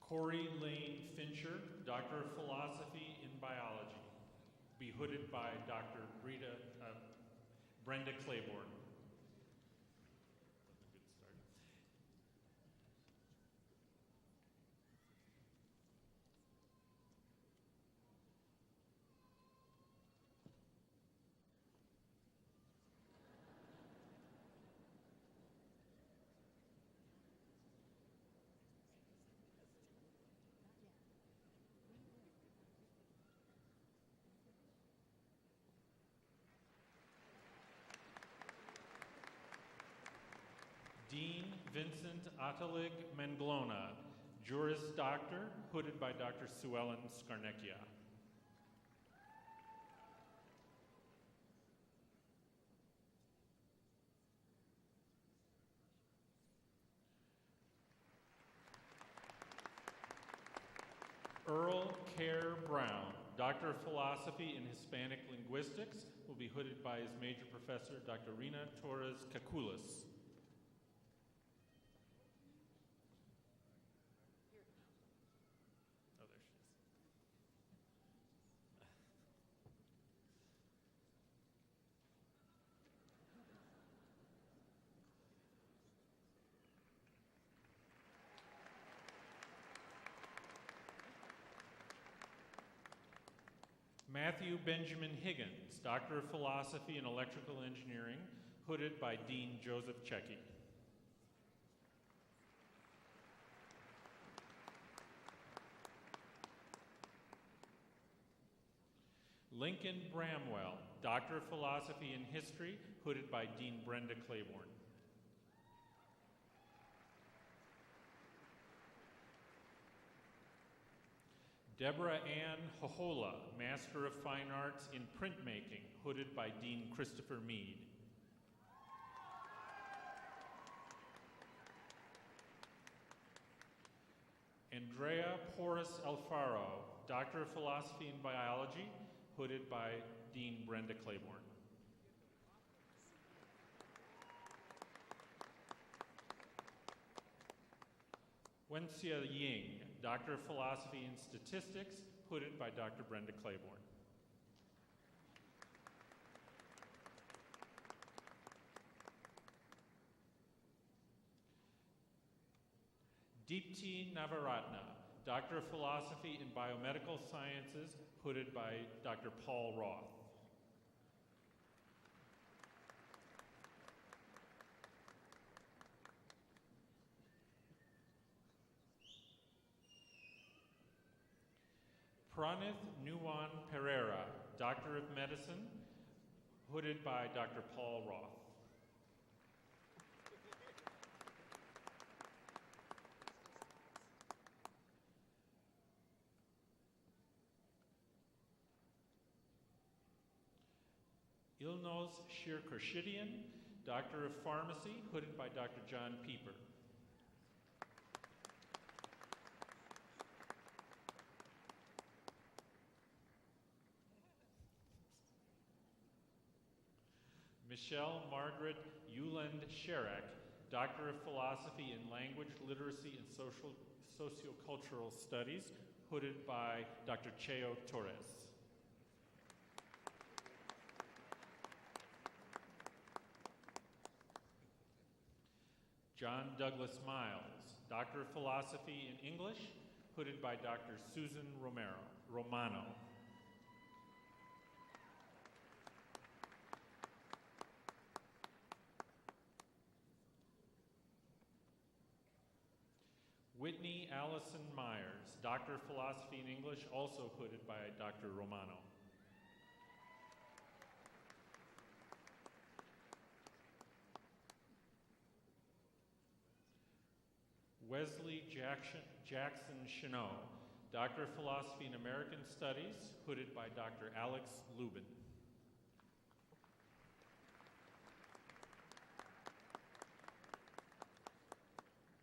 Corey Lane Fincher, Doctor of Philosophy in Biology, be hooded by Dr. Brenda Claiborne. Dean Vincent Atalig Manglona, Juris Doctor, hooded by Dr. Sue Ellen Scarnecchia. Earl Kerr Brown, Doctor of Philosophy in Hispanic Linguistics, will be hooded by his major professor, Dr. Rina Torres Caculas. Matthew Benjamin Higgins, Doctor of Philosophy in Electrical Engineering, hooded by Dean Joseph Checky. Lincoln Bramwell, Doctor of Philosophy in History, hooded by Dean Brenda Claiborne. Deborah Ann Hohola, Master of Fine Arts in Printmaking, hooded by Dean Christopher Mead. Andrea Porras Alfaro, Doctor of Philosophy in Biology, hooded by Dean Brenda Claiborne. Wenxia Ying, Doctor of Philosophy in Statistics, hooded by Dr. Brenda Claiborne. Deepti Navaratna, Doctor of Philosophy in Biomedical Sciences, hooded by Dr. Paul Roth. Pranith Nuwan Pereira, Doctor of Medicine, hooded by Dr. Paul Roth. Ilnoz Shirkurshidian, Doctor of Pharmacy, hooded by Dr. John Pieper. Michelle Margaret Euland Sherak, Doctor of Philosophy in Language, Literacy, and Sociocultural Studies, hooded by Dr. Cheo Torres. John Douglas Miles, Doctor of Philosophy in English, hooded by Dr. Susan Romano. Whitney Allison Myers, Doctor of Philosophy in English, also hooded by Dr. Romano. Wesley Jackson Chenot, Doctor of Philosophy in American Studies, hooded by Dr. Alex Lubin.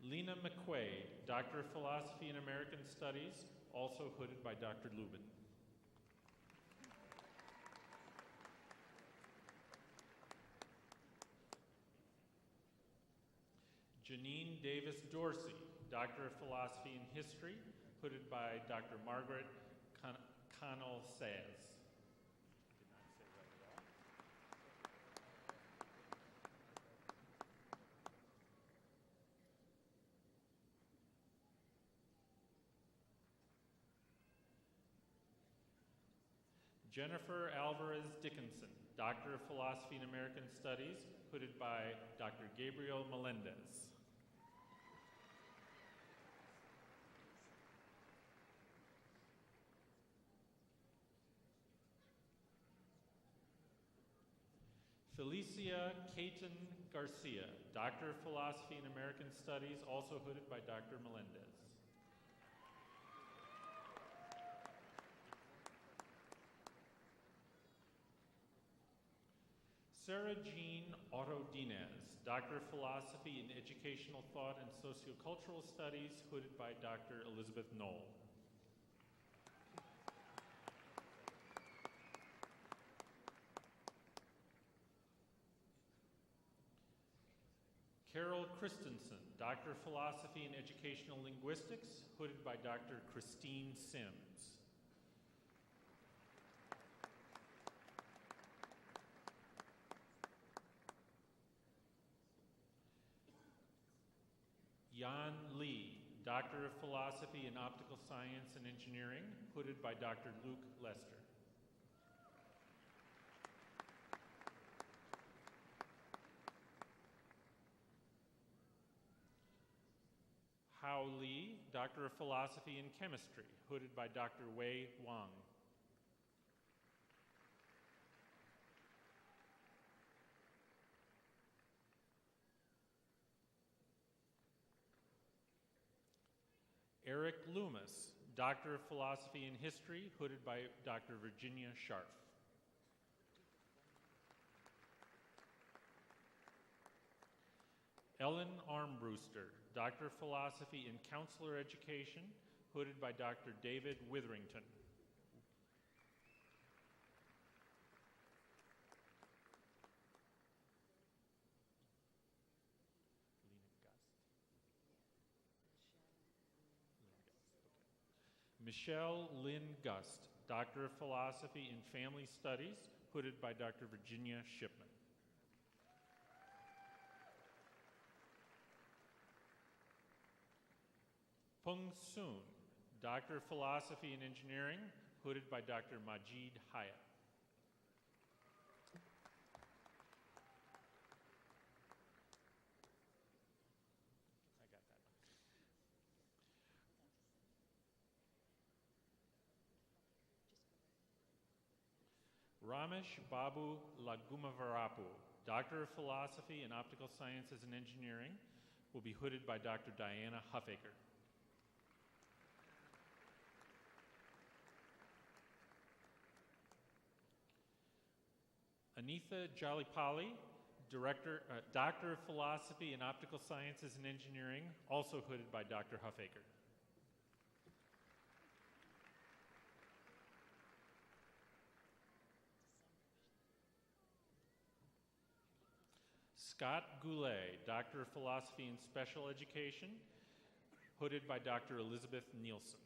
Lena McQuaid, Doctor of Philosophy in American Studies, also hooded by Dr. Lubin. Janine Davis Dorsey, Doctor of Philosophy in History, hooded by Dr. Margaret Connell-Sayes. Jennifer Alvarez Dickinson, Doctor of Philosophy in American Studies, hooded by Dr. Gabriel Melendez. Felicia Caton Garcia, Doctor of Philosophy in American Studies, also hooded by Dr. Melendez. Sarah Jean Otto-Dinez, Doctor of Philosophy in Educational Thought and Sociocultural Studies, hooded by Dr. Elizabeth Knoll. Carol Christensen, Doctor of Philosophy in Educational Linguistics, hooded by Dr. Christine Sims. Yan Lee, Doctor of Philosophy in Optical Science and Engineering, hooded by Dr. Luke Lester. Hao Li, Doctor of Philosophy in Chemistry, hooded by Dr. Wei Wang. Eric Loomis, Doctor of Philosophy in History, hooded by Dr. Virginia Scharf. Ellen Armbruster, Doctor of Philosophy in Counselor Education, hooded by Dr. David Witherington. Michelle Lynn Gust, Doctor of Philosophy in Family Studies, hooded by Dr. Virginia Shipman. Pung Soon, Doctor of Philosophy in Engineering, hooded by Dr. Majid Hyatt. Ramesh Babu Lagumavarapu, Doctor of Philosophy in Optical Sciences and Engineering, will be hooded by Dr. Diana Huffaker. Anitha Jalipali, Doctor of Philosophy in Optical Sciences and Engineering, also hooded by Dr. Huffaker. Scott Goulet, Doctor of Philosophy in Special Education, hooded by Dr. Elizabeth Nielsen.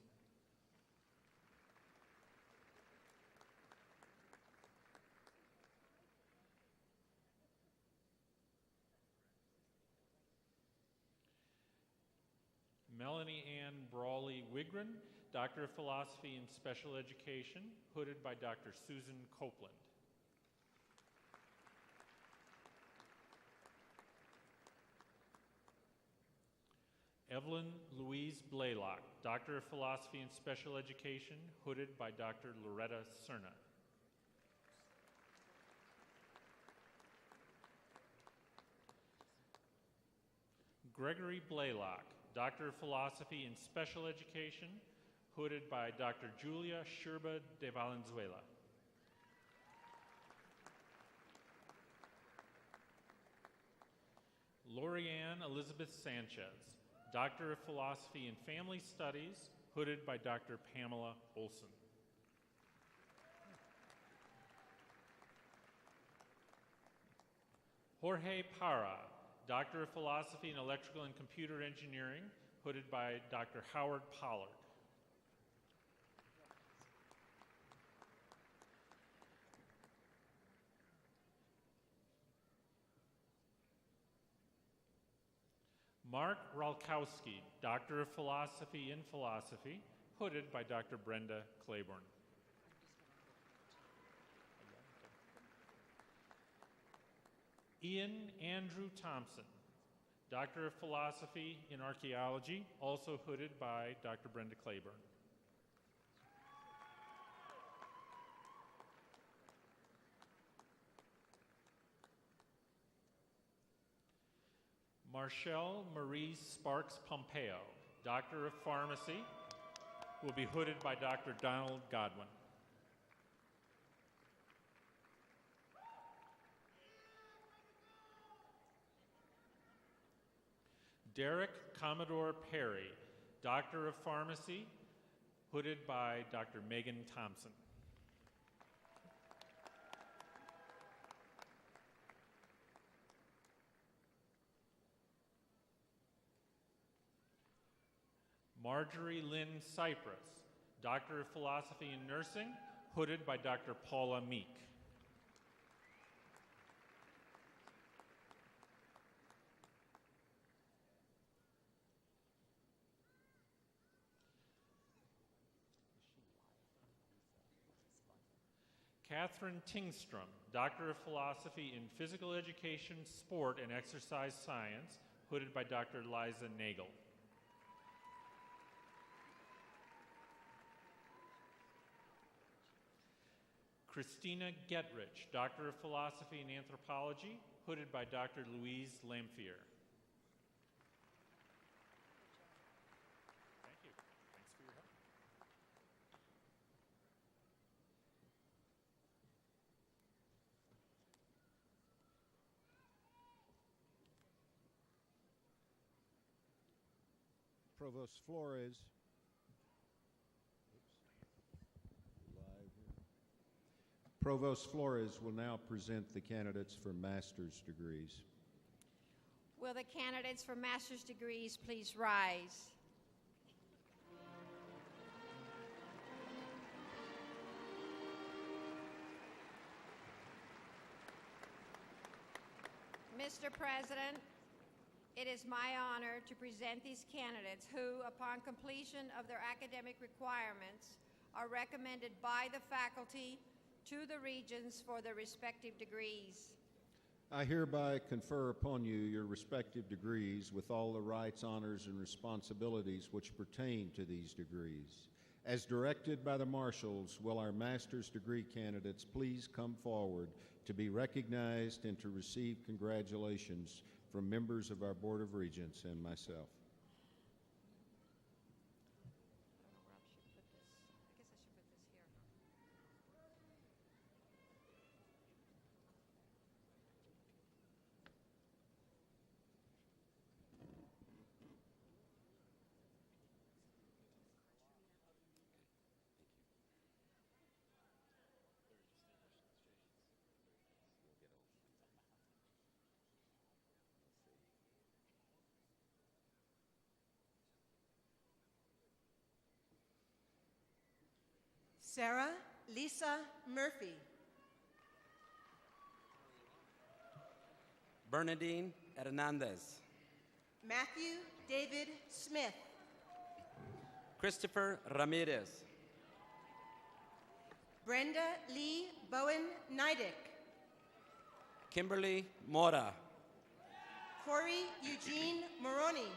Melanie Ann Brawley Wigren, Doctor of Philosophy in Special Education, hooded by Dr. Susan Copeland. Evelyn Louise Blaylock, Doctor of Philosophy in Special Education, hooded by Dr. Loretta Cerna. Gregory Blaylock, Doctor of Philosophy in Special Education, hooded by Dr. Julia Sherba de Valenzuela. Lorianne Elizabeth Sanchez, Doctor of Philosophy in Family Studies, hooded by Dr. Pamela Olson. Jorge Parra, Doctor of Philosophy in Electrical and Computer Engineering, hooded by Dr. Howard Pollard. Mark Ralkowski, Doctor of Philosophy in Philosophy, hooded by Dr. Brenda Claiborne. Ian Andrew Thompson, Doctor of Philosophy in Archaeology, also hooded by Dr. Brenda Claiborne. Marshall Marie Sparks Pompeo, Doctor of Pharmacy, will be hooded by Dr. Donald Godwin. Derek Commodore Perry, Doctor of Pharmacy, hooded by Dr. Megan Thompson. Marjorie Lynn Cypress, Doctor of Philosophy in Nursing, hooded by Dr. Paula Meek. Catherine Tingstrom, Doctor of Philosophy in Physical Education, Sport, and Exercise Science, hooded by Dr. Liza Nagel. Christina Getrich, Doctor of Philosophy in Anthropology, hooded by Dr. Louise Lamphere. Thank you. Thanks for your help. Provost Flores. Provost Flores will now present the candidates for master's degrees. Will the candidates for master's degrees please rise? Mr. President, it is my honor to present these candidates who, upon completion of their academic requirements, are recommended by the faculty to the Regents for their respective degrees. I hereby confer upon you your respective degrees with all the rights, honors, and responsibilities which pertain to these degrees. As directed by the marshals, will our master's degree candidates please come forward to be recognized and to receive congratulations from members of our Board of Regents and myself. Sarah Lisa Murphy. Bernadine Hernandez. Matthew David Smith. Christopher Ramirez. Brenda Lee Bowen Nidick. Kimberly Mora. Corey Eugene Moroni.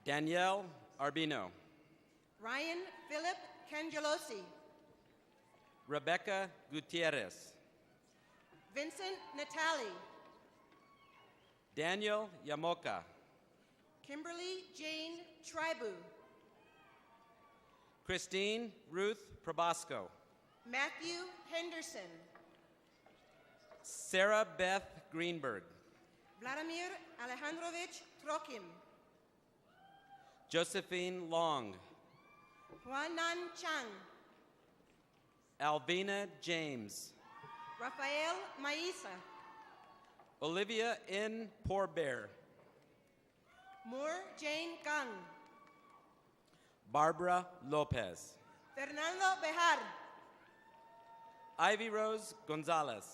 Danielle Arbino. Ryan Philip Cangelosi. Rebecca Gutierrez. Vincent Natali. Daniel Yamoka. Kimberly Jane Tribu. Christine Ruth Probosco. Matthew Henderson. Sarah Beth Greenberg. Vladimir Alejandrovich Trokim. Josephine Long. Juanan Chang. Alvina James. Rafael Maisa. Olivia N. Poorbear. Moore Jane Kang. Barbara Lopez. Fernando Bejar. Ivy Rose Gonzalez.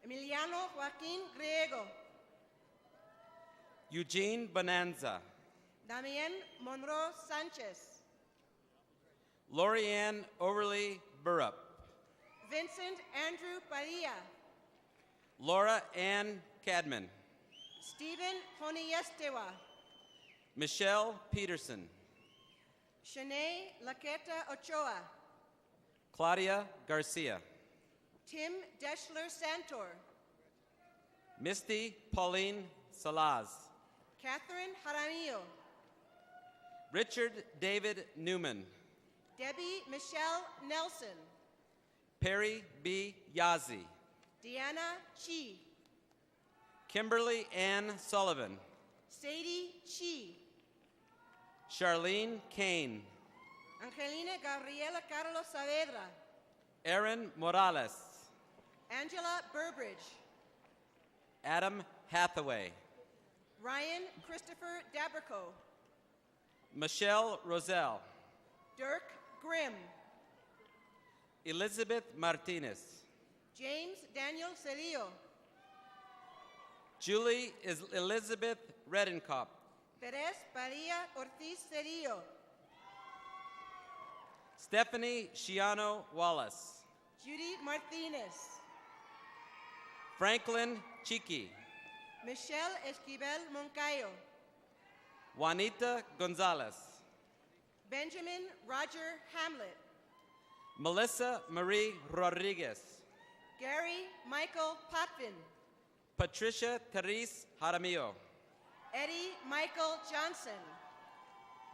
Emiliano Joaquin Griego. Eugene Bonanza. Damien Monroe Sanchez. Lorianne Overly Burrup. Vincent Andrew Padilla. Laura Ann Cadman. Stephen Honeyestewa. Michelle Peterson. Shanae Laqueta Ochoa. Claudia Garcia. Tim Deschler Santor. Misty Pauline Salaz. Catherine Jaramillo. Richard David Newman. Debbie Michelle Nelson. Perry B. Yazzie. Deanna Chi. Kimberly Ann Sullivan. Sadie Chi. Charlene Kane. Angelina Gabriela Carlos Saavedra. Aaron Morales. Angela Burbridge. Adam Hathaway. Ryan Christopher Dabrico. Michelle Roselle. Dirk Grimm. Elizabeth Martinez. James Daniel Cedillo. Julie Elizabeth Redenkop. Perez Padilla Ortiz Cedillo. Stephanie Shiano Wallace. Judy Martinez. Franklin Chiqui. Michelle Esquivel Moncayo. Juanita Gonzalez. Benjamin Roger Hamlet. Melissa Marie Rodriguez. Gary Michael Potvin. Patricia Therese Jaramillo. Eddie Michael Johnson.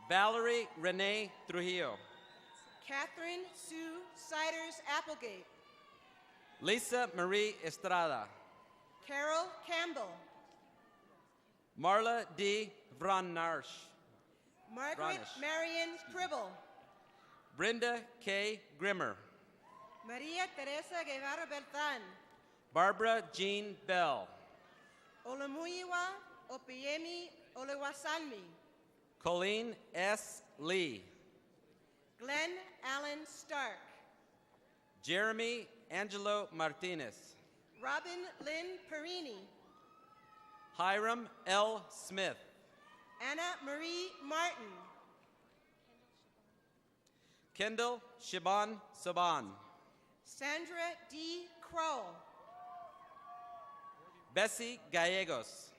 Valerie Renee Trujillo. Catherine Sue Siders Applegate. Lisa Marie Estrada. Carol Campbell. Marla D. Vranarsh. Margaret Bronish. Marion Cribble. Brenda K. Grimmer. Maria Teresa Guevara Beltran. Barbara Jean Bell. Olamuyiwa Opiemi Olewasanmi. Colleen S. Lee. Glenn Allen Stark. Jeremy Angelo Martinez. Robin Lynn Perini. Hiram L. Smith. Anna Marie Martin. Kendall Shiban Saban. Sandra D. Kroll. Bessie Gallegos.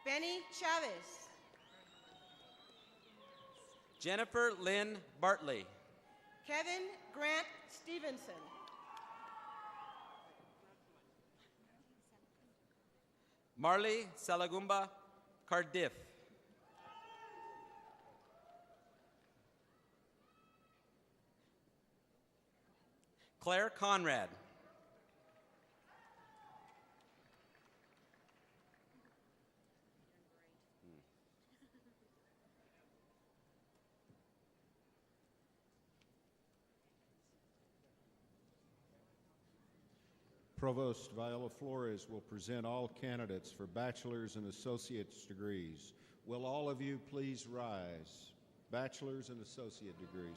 Benny Chavez. Jennifer Lynn Bartley. Kevin Grant Stevenson. Marley Salagumba Cardiff. Claire Conrad. Provost Viola Flores will present all candidates for bachelor's and associate's degrees. Will all of you please rise? Bachelor's and associate degrees.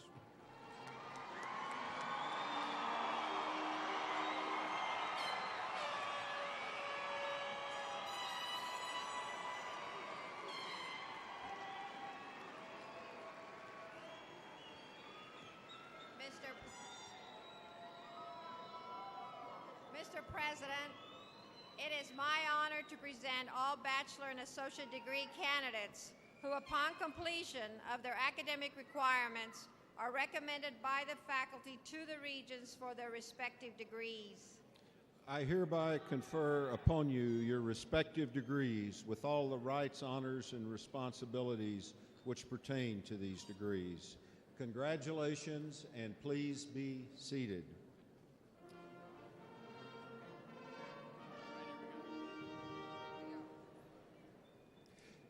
Mr. President, it is my honor to present all bachelor and associate degree candidates who, upon completion of their academic requirements, are recommended by the faculty to the regents for their respective degrees. I hereby confer upon you your respective degrees with all the rights, honors, and responsibilities which pertain to these degrees. Congratulations, and please be seated.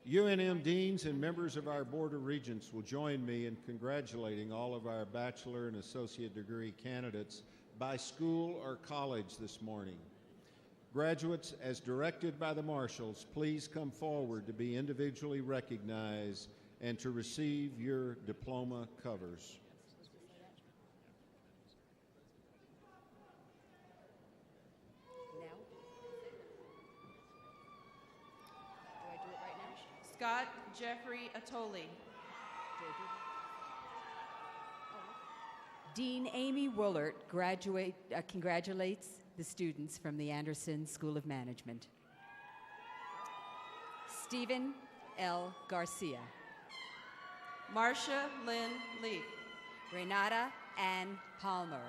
UNM deans and members of our Board of Regents will join me in congratulating all of our bachelor and associate degree candidates by school or college this morning. Graduates, as directed by the marshals, please come forward to be individually recognized and to receive your diploma covers. Scott Jeffrey Atoli. Dean Amy Woolert congratulates the students from the Anderson School of Management. Stephen L. Garcia. Marcia Lynn Leaf. Renata Ann Palmer.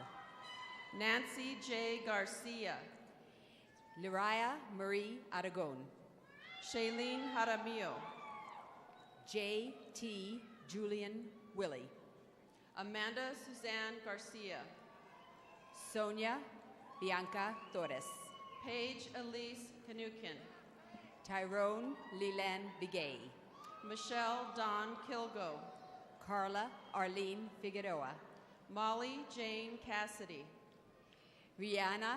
Nancy J. Garcia. Liraya Marie Aragon. Shailene Jaramillo. J.T. Julian Willie. Amanda Suzanne Garcia. Sonia Bianca Torres. Paige Elise Kanukin. Tyrone Leland Bigay. Michelle Dawn Kilgo. Carla Arlene Figueroa. Molly Jane Cassidy. Rihanna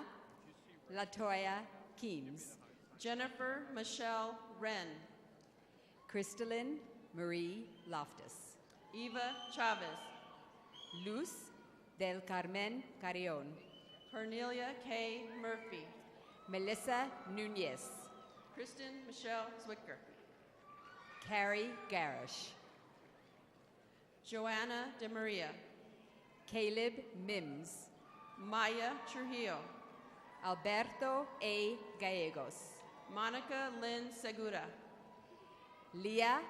Latoya Keems. Jennifer Michelle Wren. Crystalline Marie Loftus. Eva Chavez. Luz del Carmen Carrion. Cornelia K. Murphy. Melissa Nunez. Kristen Michelle Zwicker. Carrie Garish. Joanna De Maria. Caleb Mims. Maya Trujillo. Alberto A. Gallegos. Monica Lynn Segura. Leah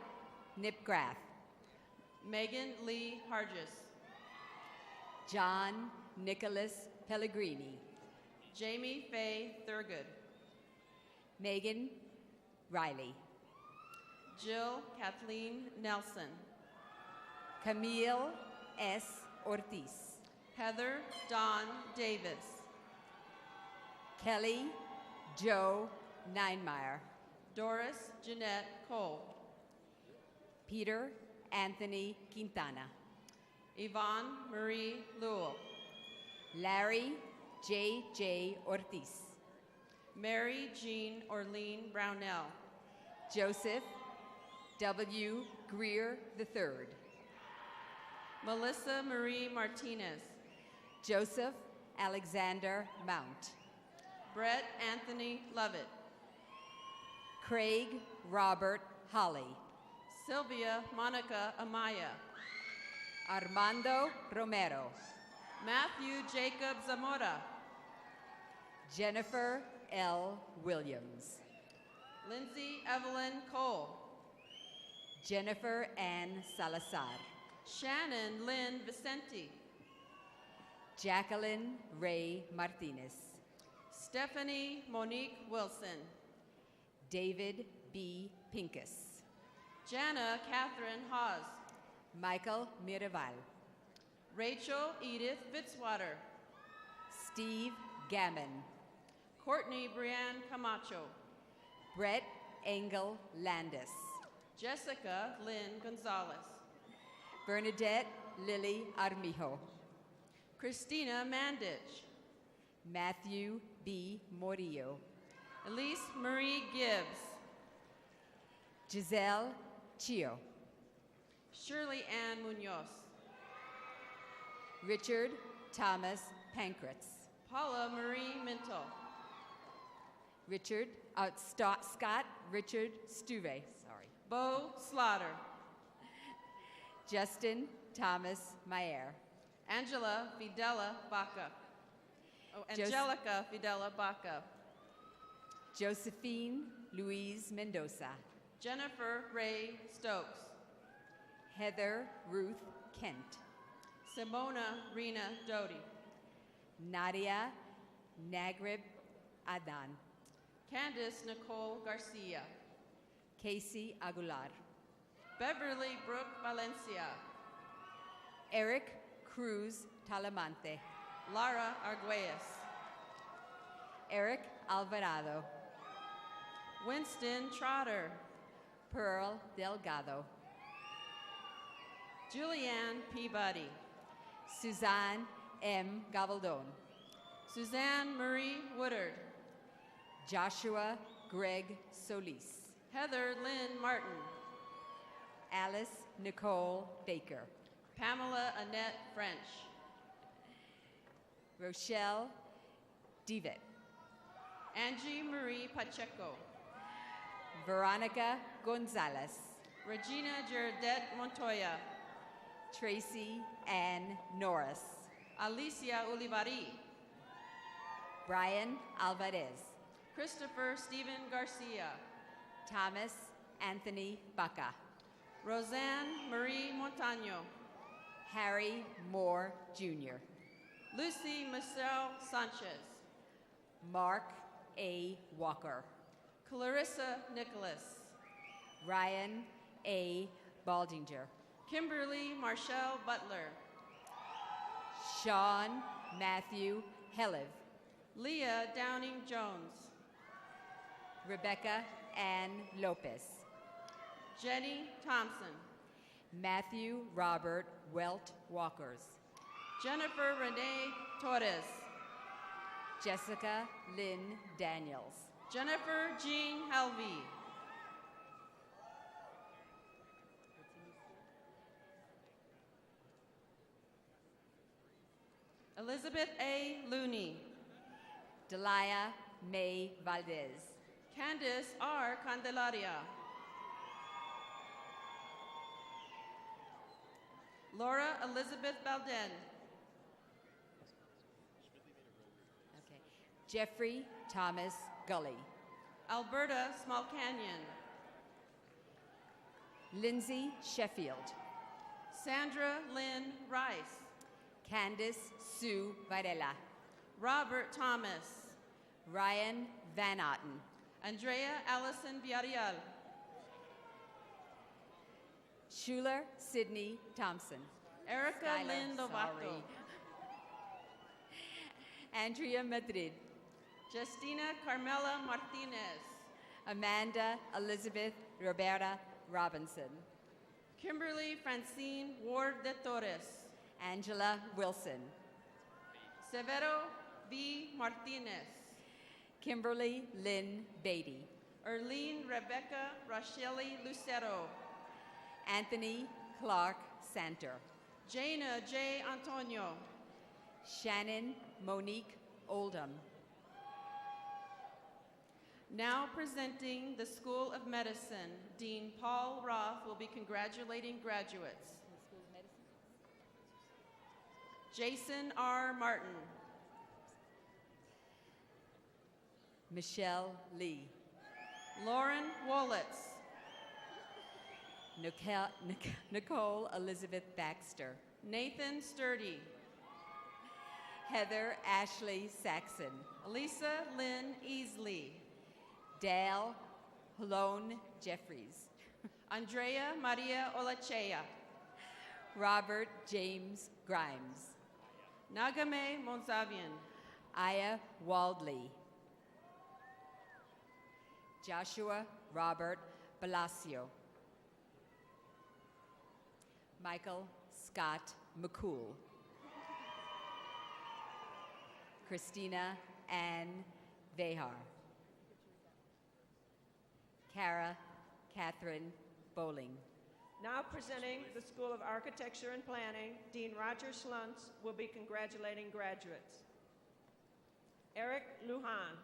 Nipgrath. Megan Lee Hargis. John Nicholas Pellegrini. Jamie Faye Thurgood. Megan Riley. Jill Kathleen Nelson. Camille S. Ortiz. Heather Dawn Davis. Kelly Joe Ninemeyer. Doris Jeanette Cole. Peter Anthony Quintana. Yvonne Marie Lewell. Larry J. Ortiz. Mary Jean Orlean Brownell. Joseph W. Greer III. Melissa Marie Martinez. Joseph Alexander Mount. Brett Anthony Lovett. Craig Robert Holly. Sylvia Monica Amaya. Armando Romero. Matthew Jacob Zamora. Jennifer L. Williams. Lindsay Evelyn Cole. Jennifer Ann Salazar. Shannon Lynn Vicente. Jacqueline Ray Martinez. Stephanie Monique Wilson. David B. Pincus. Jana Catherine Hawes. Michael Miraval. Rachel Edith Fitzwater. Steve Gammon. Courtney Brianne Camacho. Brett Engel Landis. Jessica Lynn Gonzalez. Bernadette Lily Armijo. Christina Mandich. Matthew B. Morillo. Elise Marie Gibbs. Giselle Chio. Shirley Ann Munoz. Richard Thomas Pankratz. Paula Marie Minto. Scott Richard Stuve. Sorry. Bo Slaughter. Justin Thomas Mayer. Angela Fidela Baca. Oh, Angelica Fidela Baca. Josephine Louise Mendoza. Jennifer Ray Stokes. Heather Ruth Kent. Simona Rena Doty. Nadia Nagrib Adan. Candace Nicole Garcia. Casey Aguilar. Beverly Brooke Valencia. Eric Cruz Talamante. Lara Arguelles. Eric Alvarado. Winston Trotter. Pearl Delgado. Julianne Peabody. Suzanne M. Gavaldon. Suzanne Marie Woodard. Joshua Greg Solis. Heather Lynn Martin. Alice Nicole Baker. Pamela Annette French. Rochelle Devitt. Angie Marie Pacheco. Veronica Gonzalez. Regina Gerdet Montoya. Tracy Ann Norris. Alicia Ulivari. Brian Alvarez. Christopher Stephen Garcia. Thomas Anthony Baca. Roseanne Marie Montano. Harry Moore Jr. Lucy Michelle Sanchez. Mark A. Walker. Clarissa Nicholas. Ryan A. Baldinger. Kimberly Marshall Butler. Sean Matthew Helliv. Leah Downing Jones. Rebecca Ann Lopez. Jenny Thompson. Matthew Robert Welt Walkers. Jennifer Renee Torres. Jessica Lynn Daniels. Jennifer Jean Helvey. Elizabeth A. Looney. Delia May Valdez. Candice R. Candelaria. Laura Elizabeth Balden. Okay. Jeffrey Thomas Gully. Alberta Small Canyon. Lindsay Sheffield. Sandra Lynn Rice. Candice Sue Varela. Robert Thomas. Ryan Van Otten. Andrea Allison Villarreal. Schuler Sidney Thompson. Erica Skylar, Lynn Lovato. sorry. Andrea Madrid. Justina Carmela Martinez. Amanda Elizabeth Roberta Robinson. Kimberly Francine Ward de Torres. Angela Wilson. Severo V. Martinez. Kimberly Lynn Beatty. Erlene Rebecca Rochelle Lucero. Anthony Clark Santer. Jana J. Antonio. Shannon Monique Oldham. Now presenting the School of Medicine, Dean Paul Roth will be congratulating graduates. Jason R. Martin. Michelle Lee. Lauren Wolitz. Nicole Elizabeth Baxter. Nathan Sturdy. Heather Ashley Saxon. Elisa Lynn Easley. Dale Halone Jeffries. Andrea Maria Olachea. Robert James Grimes. Nagame Monsavian. Aya Waldley. Joshua Robert Balacio. Michael Scott McCool. Christina Ann Vehar. Kara Catherine Bowling. Now presenting the School of Architecture and Planning, Dean Roger Schluntz will be congratulating graduates. Eric Lujan.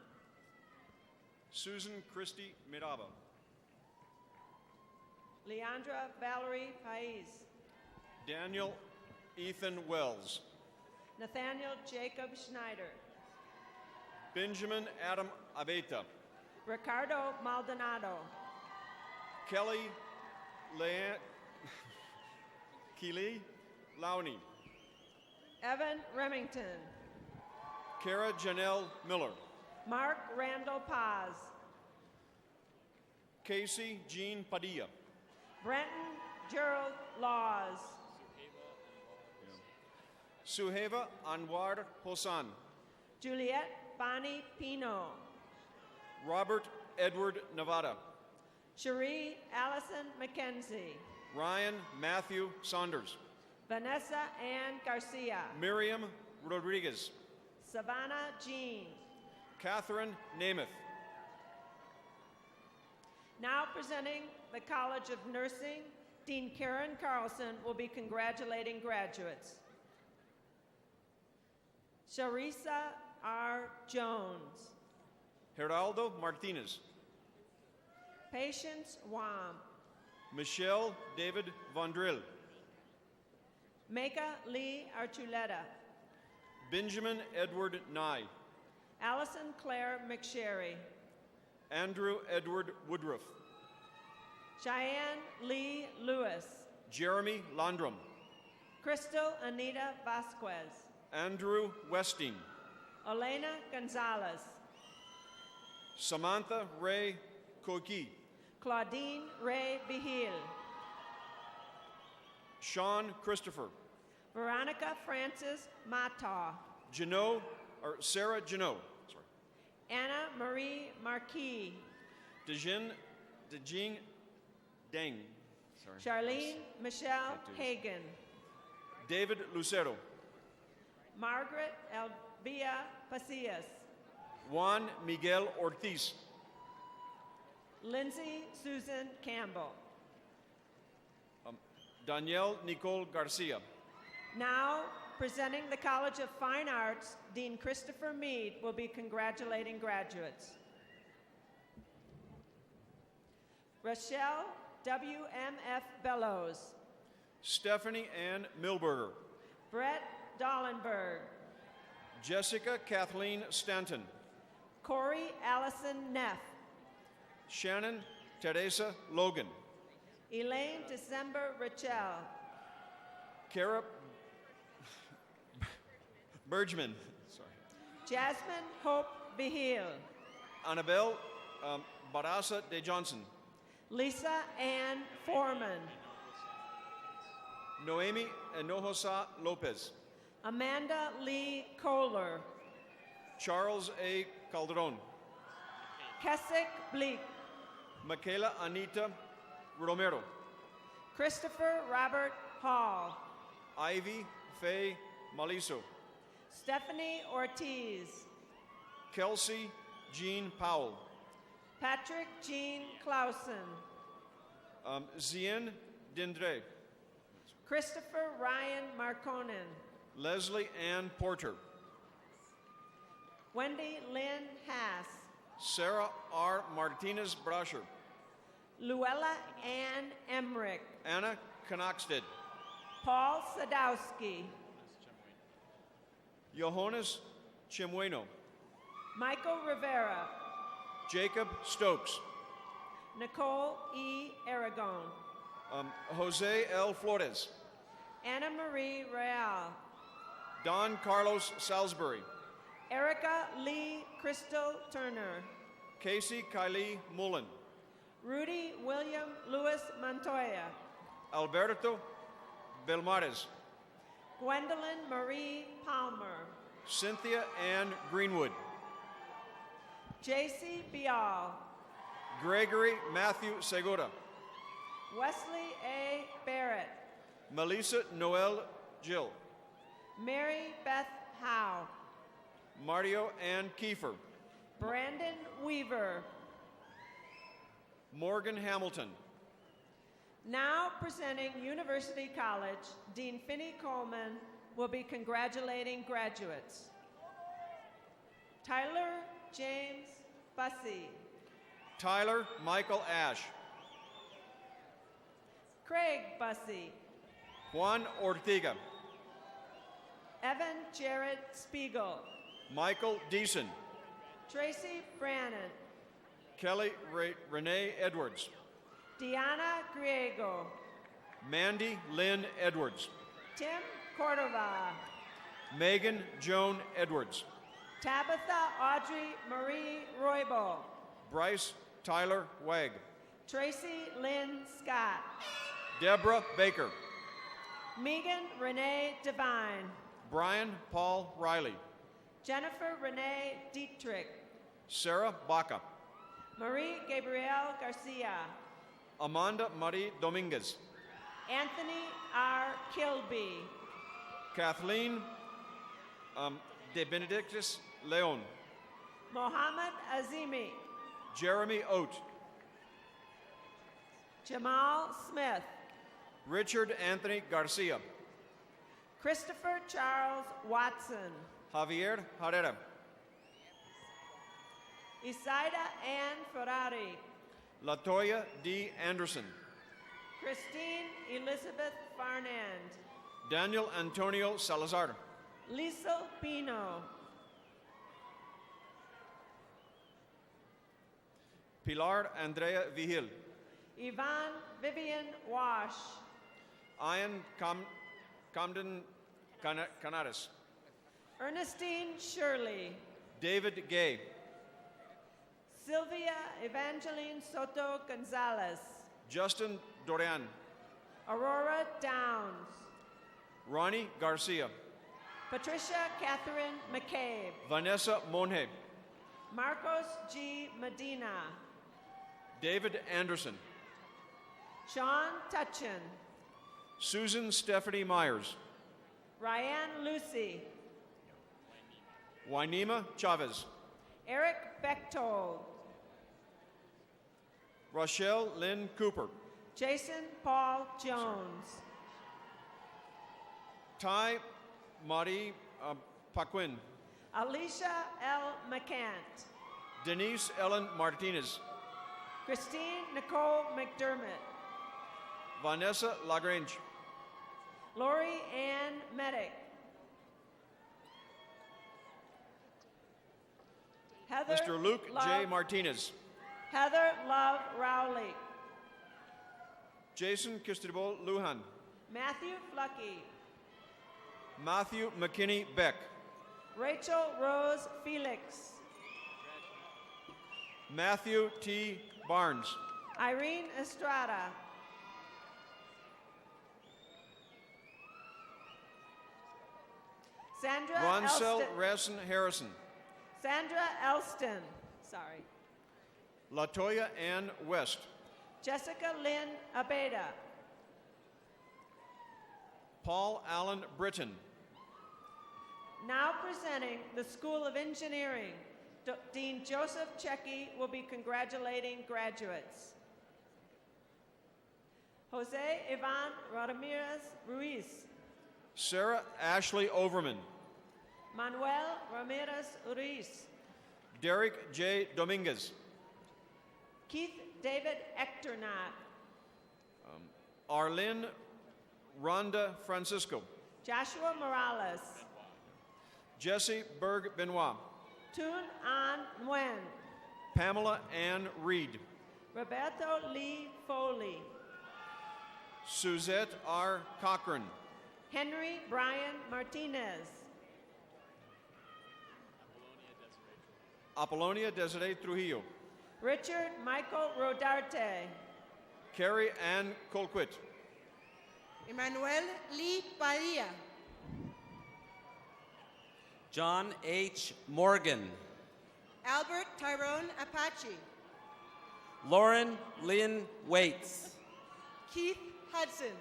Susan Christie Miraba. Leandra Valerie Pais. Daniel Ethan Wells. Nathaniel Jacob Schneider. Benjamin Adam Aveta. Ricardo Maldonado. Kelly Keely Lowney. Evan Remington. Kara Janelle Miller. Mark Randall Paz. Casey Jean Padilla. Brenton Gerald Laws. Suheva Anwar Hosan. Juliet Bani Pino. Robert Edward Nevada. Cherie Allison McKenzie. Ryan Matthew Saunders. Vanessa Ann Garcia. Miriam Rodriguez. Savannah Jean. Catherine Namath. Now presenting the College of Nursing, Dean Karen Carlson will be congratulating graduates. Sharisa R. Jones. Geraldo Martinez. Patience Wam. Michelle David Vondril. Meka Lee Archuleta. Benjamin Edward Nye. Allison Claire McSherry. Andrew Edward Woodruff. Cheyenne Lee Lewis. Jeremy Landrum. Crystal Anita Vasquez. Andrew Westing. Elena Gonzalez. Samantha Ray Koki. Claudine Ray Behil. Sean Christopher. Veronica Francis Mata. Sarah Janot. Anna Marie Marquis. Dejing Deng. Charlene Michelle Hagan. David Lucero. Margaret Elvia Pasillas. Juan Miguel Ortiz. Lindsay Susan Campbell. Danielle Nicole Garcia. Now, presenting the College of Fine Arts, Dean Christopher Meade will be congratulating graduates. Rochelle W.M.F. Bellows. Stephanie Ann Milberger. Brett Dollenberg. Jessica Kathleen Stanton. Corey Allison Neff. Shannon Teresa Logan. Elaine December Rachel. Kara Bergman. Jasmine Hope Behil. Annabelle Barasa de Johnson. Lisa Ann Foreman. Noemi Enojosa Lopez. Amanda Lee Kohler. Charles A. Calderon. Keswick Bleak. Michaela Anita Romero. Christopher Robert Hall. Ivy Faye Maliso. Stephanie Ortiz. Kelsey Jean Powell. Patrick Jean Clausen. Zien Dindre. Christopher Ryan Marconen. Leslie Ann Porter. Wendy Lynn Haas. Sarah R. Martinez Brasher. Luella Ann Emmerich. Anna Knoxted. Paul Sadowski. Johannes Chimueno. Michael Rivera. Jacob Stokes. Nicole E. Aragon. Jose L. Flores. Anna Marie Real. Don Carlos Salisbury. Erica Lee Crystal Turner. Casey Kylie Mullen. Rudy William Lewis Montoya. Alberto Belmares. Gwendolyn Marie Palmer. Cynthia Ann Greenwood. J.C. Bial. Gregory Matthew Segura. Wesley A. Barrett. Melissa Noel Jill. Mary Beth Howe. Mario Ann Kiefer. Brandon Weaver. Morgan Hamilton. Now presenting University College, Dean Finney Coleman will be congratulating graduates. Tyler James Bussey. Tyler Michael Ash. Craig Bussey. Juan Ortega. Evan Jared Spiegel. Michael Deason. Tracy Brannon. Kelly Renee Edwards. Diana Griego. Mandy Lynn Edwards. Tim Cordova. Megan Joan Edwards. Tabitha Audrey Marie Roybal. Bryce Tyler Wagg. Tracy Lynn Scott. Deborah Baker. Megan Renee Devine. Brian Paul Riley. Jennifer Renee Dietrich. Sarah Baca. Marie Gabrielle Garcia. Amanda Marie Dominguez. Anthony R. Kilby. Kathleen De Benedictus Leon. Mohammed Azimi. Jeremy Oat. Jamal Smith. Richard Anthony Garcia. Christopher Charles Watson. Javier Herrera. Isaida Ann Ferrari. Latoya D. Anderson. Christine Elizabeth Farnand. Daniel Antonio Salazar. Lisa Pino. Pilar Andrea Vigil. Yvonne Vivian Wash. Ian Camden Canaris. Ernestine Shirley. David Gay. Sylvia Evangeline Soto Gonzalez. Justin Dorian. Aurora Downs. Ronnie Garcia. Patricia Catherine McCabe. Vanessa Monje. Marcos G. Medina. David Anderson. Sean Tutchin. Susan Stephanie Myers. Ryan Lucy. Wynema Chavez. Eric Bechtold. Rochelle Lynn Cooper. Jason Paul Jones. Ty Marie Paquin. Alicia L. McCant. Denise Ellen Martinez. Christine Nicole McDermott. Vanessa Lagrange. Lori Ann Medic. Heather Mr. Luke J. Love, Martinez. Heather Love Rowley. Jason Kistibol Lujan. Matthew Flucky. Matthew McKinney Beck. Rachel Rose Felix. Matthew T. Barnes. Irene Estrada. Sandra Ronsel Elston. Ressen Harrison. Sandra Elston. Sorry. Latoya Ann West. Jessica Lynn Abeda. Paul Allen Britton. Now presenting the School of Engineering, Dean Joseph Checky will be congratulating graduates. Jose Ivan Ramirez Ruiz. Sarah Ashley Overman. Manuel Ramirez Ruiz. Derek J. Dominguez. Keith David Ectornot. Arlene Rhonda Francisco. Joshua Morales. Jesse Berg Benoit. Tun An Nguyen. Pamela Ann Reed. Roberto Lee Foley. Suzette R. Cochran. Henry Brian Martinez. Apollonia Desiree Trujillo. Richard Michael Rodarte. Carrie Ann Colquitt. Emmanuel Lee Padilla. John H. Morgan. Albert Tyrone Apache. Lauren Lynn Waits. Keith Hudson.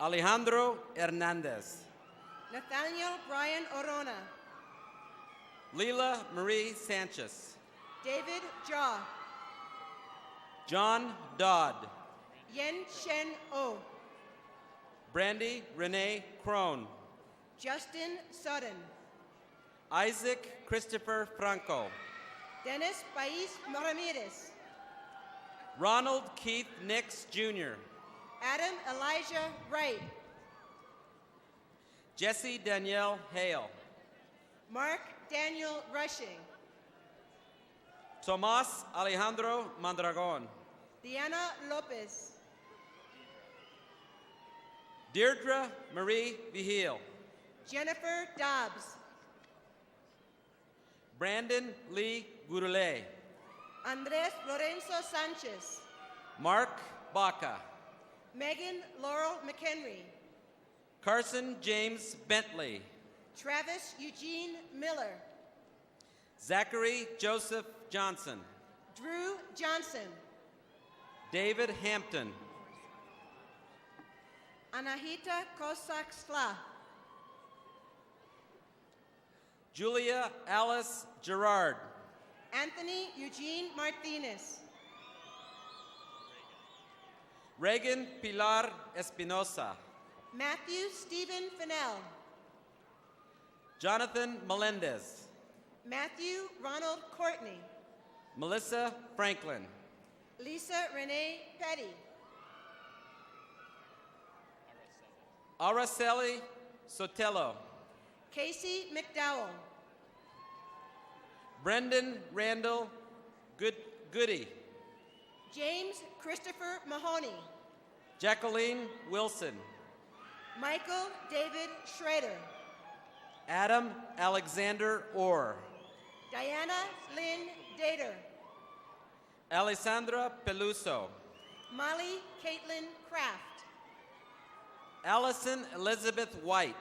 Alejandro Hernandez. Nathaniel Brian Orona. Leela Marie Sanchez. David Jaw. John Dodd. Yen Shen O. Brandy Renee Crone. Justin Sutton. Isaac Christopher Franco. Dennis Pais Ramirez. Ronald Keith Nix Jr. Adam Elijah Wright. Jesse Danielle Hale. Mark Daniel Rushing. Tomas Alejandro Mondragon. Diana Lopez. Deirdre Marie Vigil. Jennifer Dobbs. Brandon Lee Gurule. Andres Lorenzo Sanchez. Mark Baca. Megan Laurel McHenry. Carson James Bentley. Travis Eugene Miller. Zachary Joseph Johnson. Drew Johnson. David Hampton. Anahita Cossack Sla. Julia Alice Gerard. Anthony Eugene Martinez. Reagan Pilar Espinosa. Matthew Stephen Fennell. Jonathan Melendez. Matthew Ronald Courtney. Melissa Franklin. Lisa Renee Petty. Araceli Sotelo. Casey McDowell. Brendan Randall Goody. James Christopher Mahoney. Jacqueline Wilson. Michael David Schrader. Adam Alexander Orr. Diana Lynn Dater. Alessandra Peluso. Molly Caitlin Kraft. Allison Elizabeth White.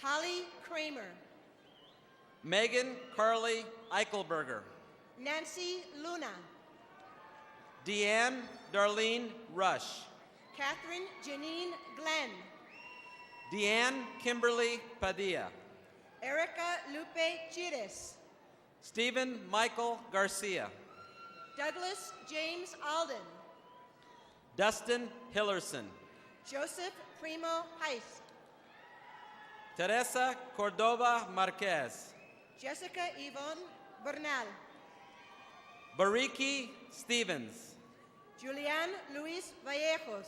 Holly Kramer. Megan Carly Eichelberger. Nancy Luna. Deanne Darlene Rush. Catherine Janine Glenn. Deanne Kimberly Padilla. Erica Lupe Chires. Stephen Michael Garcia. Douglas James Alden. Dustin Hillerson. Joseph Primo Heist. Teresa Cordova Marquez. Jessica Yvonne Bernal. Bariki Stevens. Julian Luis Vallejos.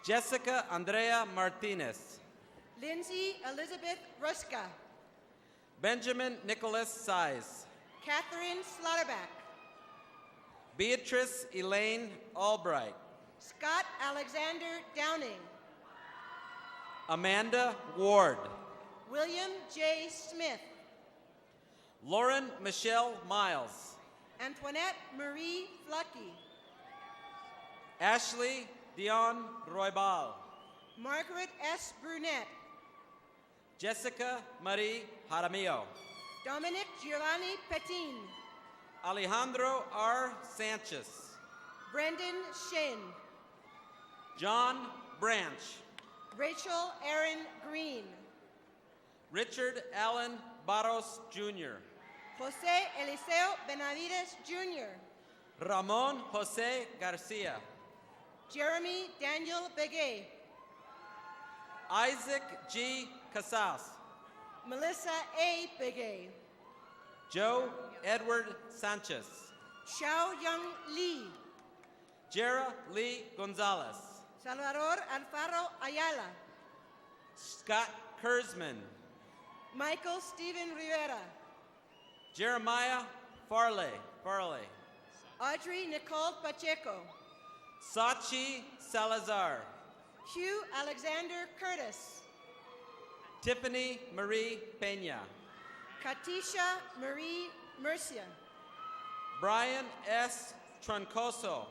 Jessica Andrea Martinez. Lindsay Elizabeth Ruska. Benjamin Nicholas Size. Catherine Slaughterback. Beatrice Elaine Albright. Scott Alexander Downing. Amanda Ward. William J. Smith. Lauren Michelle Miles. Antoinette Marie Flucky. Ashley Dion Roybal. Margaret S. Brunette. Jessica Marie Jaramillo. Dominic Giovanni Petin. Alejandro R. Sanchez. Brendan Shin. John Branch. Rachel Aaron Green. Richard Allen Barros Jr. Jose Eliseo Benavides Jr. Ramon Jose Garcia. Jeremy Daniel Begay. Isaac G. Casas. Melissa A. Begay. Joe Edward Sanchez, Xiao Young Lee, Jera Lee Gonzalez, Salvador Alfaro Ayala, Scott Kurzman, Michael Stephen Rivera, Jeremiah Farley, Audrey Nicole Pacheco, Sachi Salazar, Hugh Alexander Curtis, Tiffany Marie Pena, Katisha Marie Murcia, Brian S. Troncoso,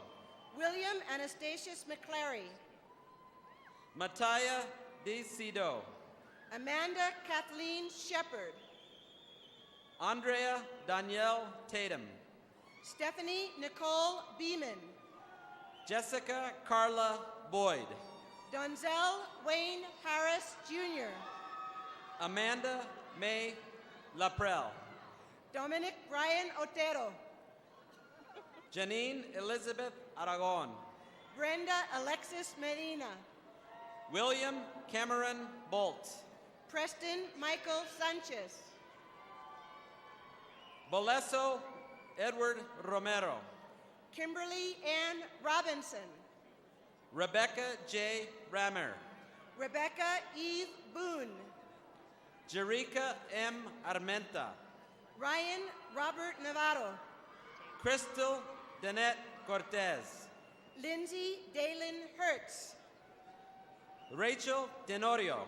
William Anastasius McClary, Mataya D. Cido, Amanda Kathleen Shepard, Andrea Danielle Tatum, Stephanie Nicole Beeman, Jessica Carla Boyd, Donzel Wayne Harris Jr., Amanda May Laprelle, Dominic Brian Otero, Janine Elizabeth Aragon, Brenda Alexis Medina, William Cameron Bolt, Preston Michael Sanchez, Boleso Edward Romero, Kimberly Ann Robinson, Rebecca J. Rammer, Rebecca Eve Boone, Jerica M. Armenta, Ryan Robert Navarro, Crystal Danette Cortez, Lindsay Dalen Hertz, Rachel Tenorio,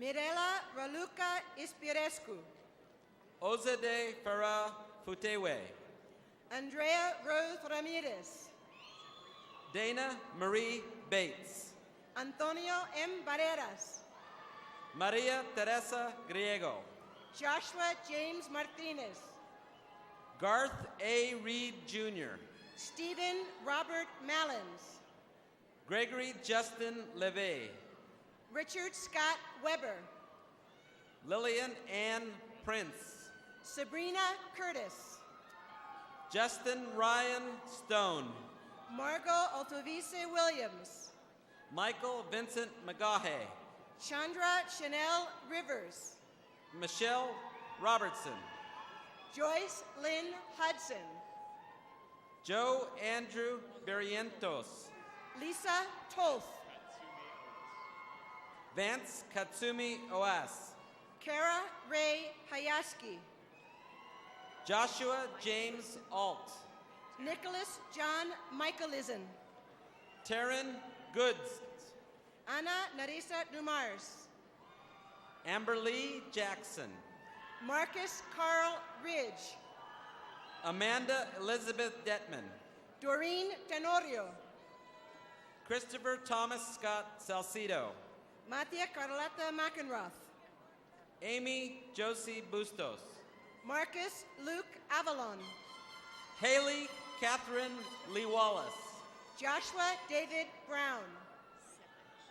Mirela Raluca Ispirescu, Ozade Farah Futewe, Andrea Rose Ramirez, Dana Marie Bates, Antonio M. Barreras, Maria Teresa Griego, Joshua James Martinez, Garth A. Reed Jr., Stephen Robert Mallins, Gregory Justin Levay, Richard Scott Weber, Lillian Ann Prince, Sabrina Curtis, Justin Ryan Stone, Margot Altovise Williams, Michael Vincent McGaughy, Chandra Chanel Rivers, Michelle Robertson, Joyce Lynn Hudson, Joe Andrew Barrientos, Lisa Toth, Vance Katsumi Oas, Kara Ray Hayaski, Joshua James Alt, Nicholas John Michaelison, Taryn Goods, Anna Narisa Dumars, Amber Lee Jackson, Marcus Carl Ridge, Amanda Elizabeth Detman, Doreen Tenorio, Christopher Thomas Scott Salcido, Matia Carlota McEnroth, Amy Josie Bustos, Marcus Luke Avalon, Haley Catherine Lee Wallace, Joshua David Brown,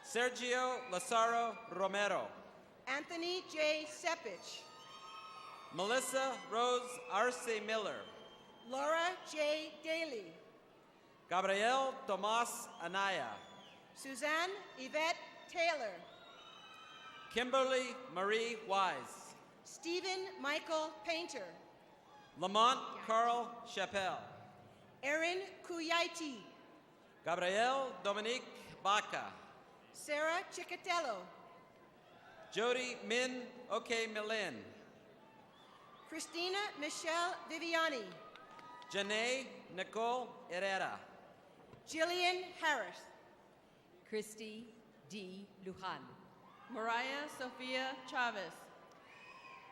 Sergio Lazaro Romero, Anthony J. Sepich, Melissa Rose Arce Miller, Laura J. Daly, Gabriel Tomas Anaya, Suzanne Yvette Taylor, Kimberly Marie Wise, Stephen Michael Painter, Lamont Carl Chappelle, Erin Kuyaiti, Gabriel Dominique Baca, Sarah Chicatello, Jody Min Oke Milin, Christina Michelle Viviani, Janae Nicole Herrera, Jillian Harris, Christy D. Lujan, Mariah Sophia Chavez,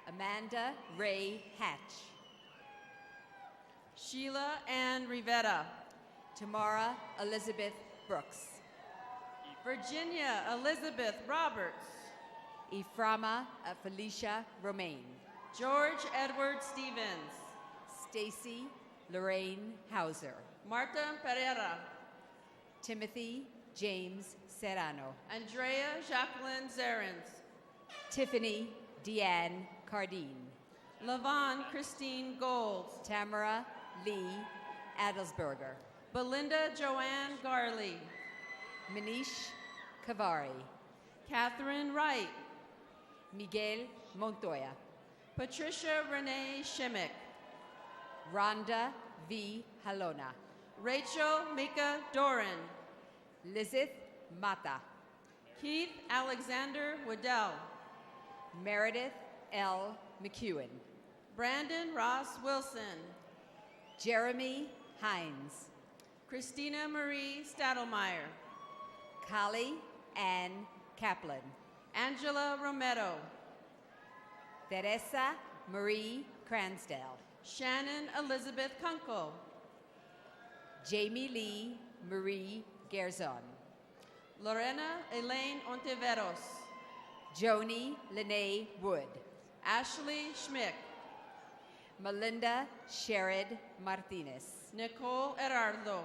Amanda Ray Hatch, Sheila Ann Rivera, Tamara Elizabeth Brooks, Virginia Elizabeth Roberts, Ephraima Felicia Romaine, George Edward Stevens, Stacy Lorraine Hauser, Marta Pereira, Timothy James Serrano, Andrea Jacqueline Zarens, Tiffany Deanne Cardine, Lavon Christine Gold, Tamara Lee Adelsberger, Belinda Joanne Garley, Manish Kavari, Catherine Wright, Miguel Montoya, Patricia Renee Shimmick. Rhonda V. Halona. Rachel Mika Doran. Lizeth Mata. Keith Alexander Waddell. Meredith L. McEwen. Brandon Ross Wilson. Jeremy Hines. Christina Marie Stadelmeyer. Kali Ann Kaplan. Angela Romero. Teresa Marie Cransdale. Shannon Elizabeth Kunkel. Jamie Lee Marie Gerzon. Lorena Elaine Ontiveros. Joni Lene Wood. Ashley Schmick. Melinda Sherrod Martinez. Nicole Erardo.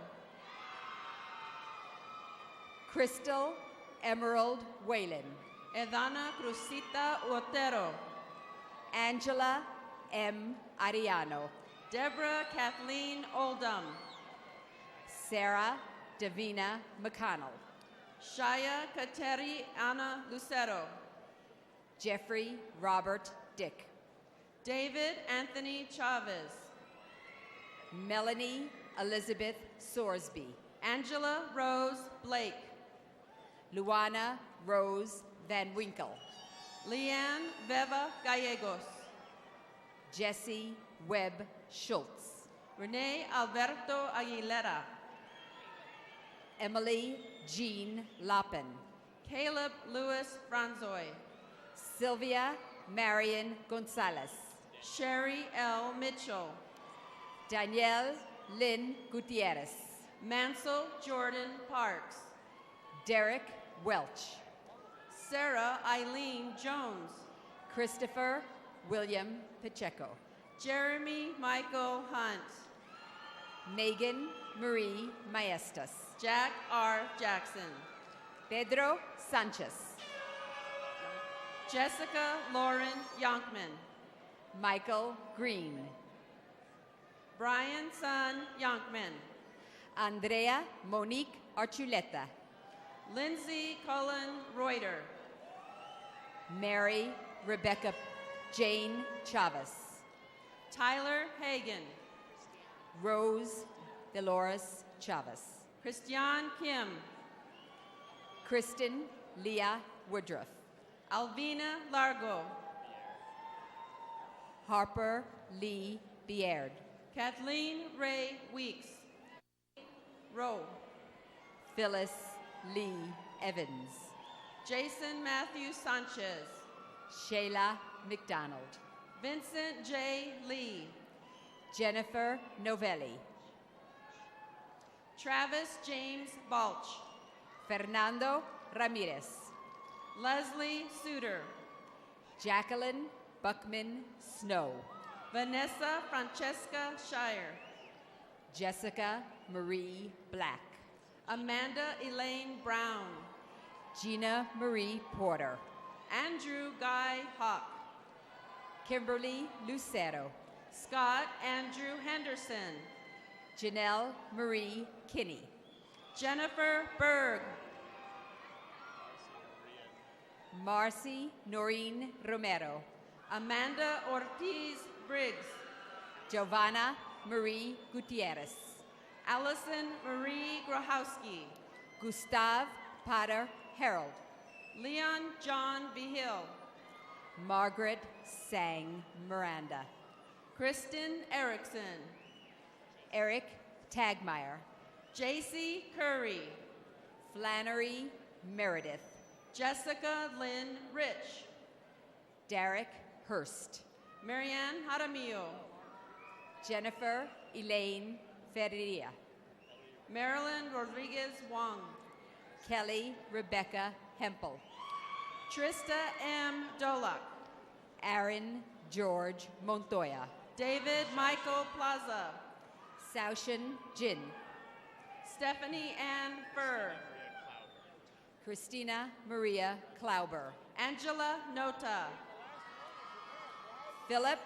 Crystal Emerald Whalen. Edana Cruzita Otero. Angela M. Ariano. Deborah Kathleen Oldham. Sarah Davina McConnell. Shaya Kateri Anna Lucero. Jeffrey Robert Dick. David Anthony Chavez. Melanie Elizabeth Sorsby. Angela Rose Blake. Luana Rose Van Winkle. Leanne Veva Gallegos. Jesse Webb Schultz. Renee Alberto Aguilera. Emily Jean Loppin. Caleb Lewis Franzoy. Sylvia Marion Gonzalez. Sherry L. Mitchell. Danielle Lynn Gutierrez. Mansell Jordan Parks. Derek Welch. Sarah Eileen Jones. Christopher William Pacheco. Jeremy Michael Hunt. Megan Marie Maestas. Jack R. Jackson. Pedro Sanchez. Jessica Lauren Yonkman. Michael Green. Brian Son Yonkman. Andrea Monique Archuleta. Lindsay Cullen Reuter. Mary Rebecca Jane Chavez. Tyler Hagan. Rose Dolores Chavez. Christian Kim. Kristen Leah Woodruff. Alvina Largo. Harper Lee Beard. Kathleen Ray Weeks. Rowe. Phyllis Lee Evans. Jason Matthew Sanchez. Shayla McDonald. Vincent J. Lee. Jennifer Novelli. Travis James Balch. Fernando Ramirez. Leslie Suter. Jacqueline Buckman Snow. Vanessa Francesca Shire. Jessica Marie Black. Amanda Elaine Brown. Gina Marie Porter. Andrew Guy Hawk. Kimberly Lucero. Scott Andrew Henderson. Janelle Marie Kinney. Jennifer Berg. Marcy Noreen Romero. Amanda Ortiz Briggs. Giovanna Marie Gutierrez. Allison Marie Grahowski. Gustav Potter Harold. Leon John Behill. Margaret Sang Miranda. Kristen Erickson. Eric Tagmeyer. JC Curry. Flannery Meredith. Jessica Lynn Rich. Derek Hurst. Marianne Jaramillo. Jennifer Elaine Ferreria. Marilyn Rodriguez Wong. Kelly Rebecca Hempel. Trista M. Dolac. Aaron George Montoya. David Michael Plaza. Saushin Jin. Stephanie Ann Furr. Christina Maria Klauber. Angela Nota. Philip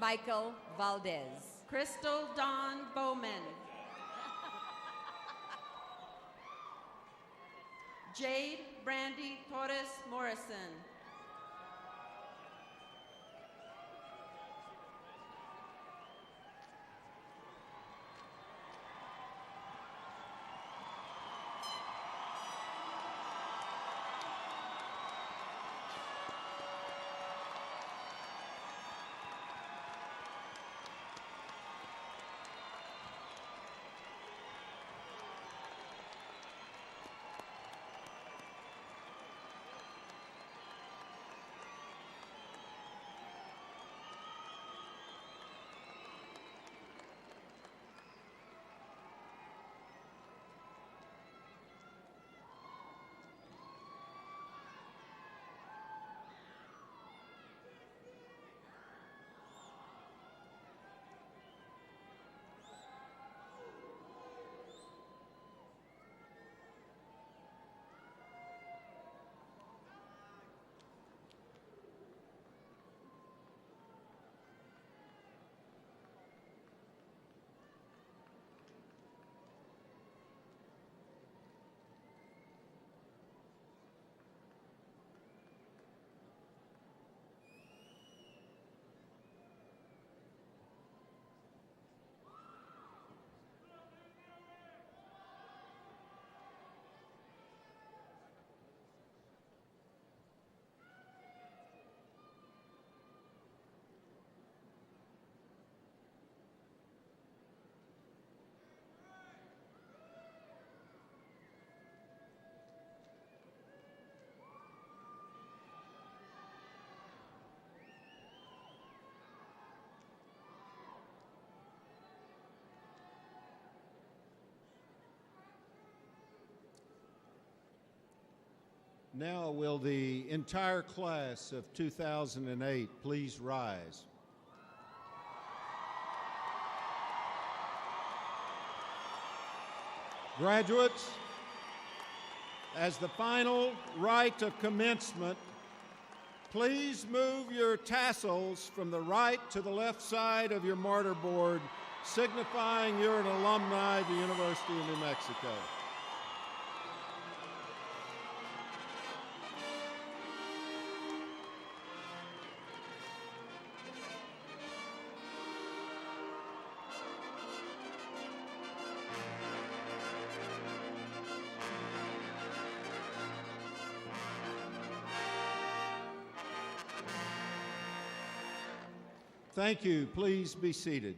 Michael Valdez. Crystal Dawn Bowman. Jade Brandy Torres Morrison. Now will the entire class of 2008 please rise? Graduates, as the final rite of commencement, please move your tassels from the right to the left side of your martyr board, signifying you're an alumni of the University of New Mexico. Thank you. Please be seated.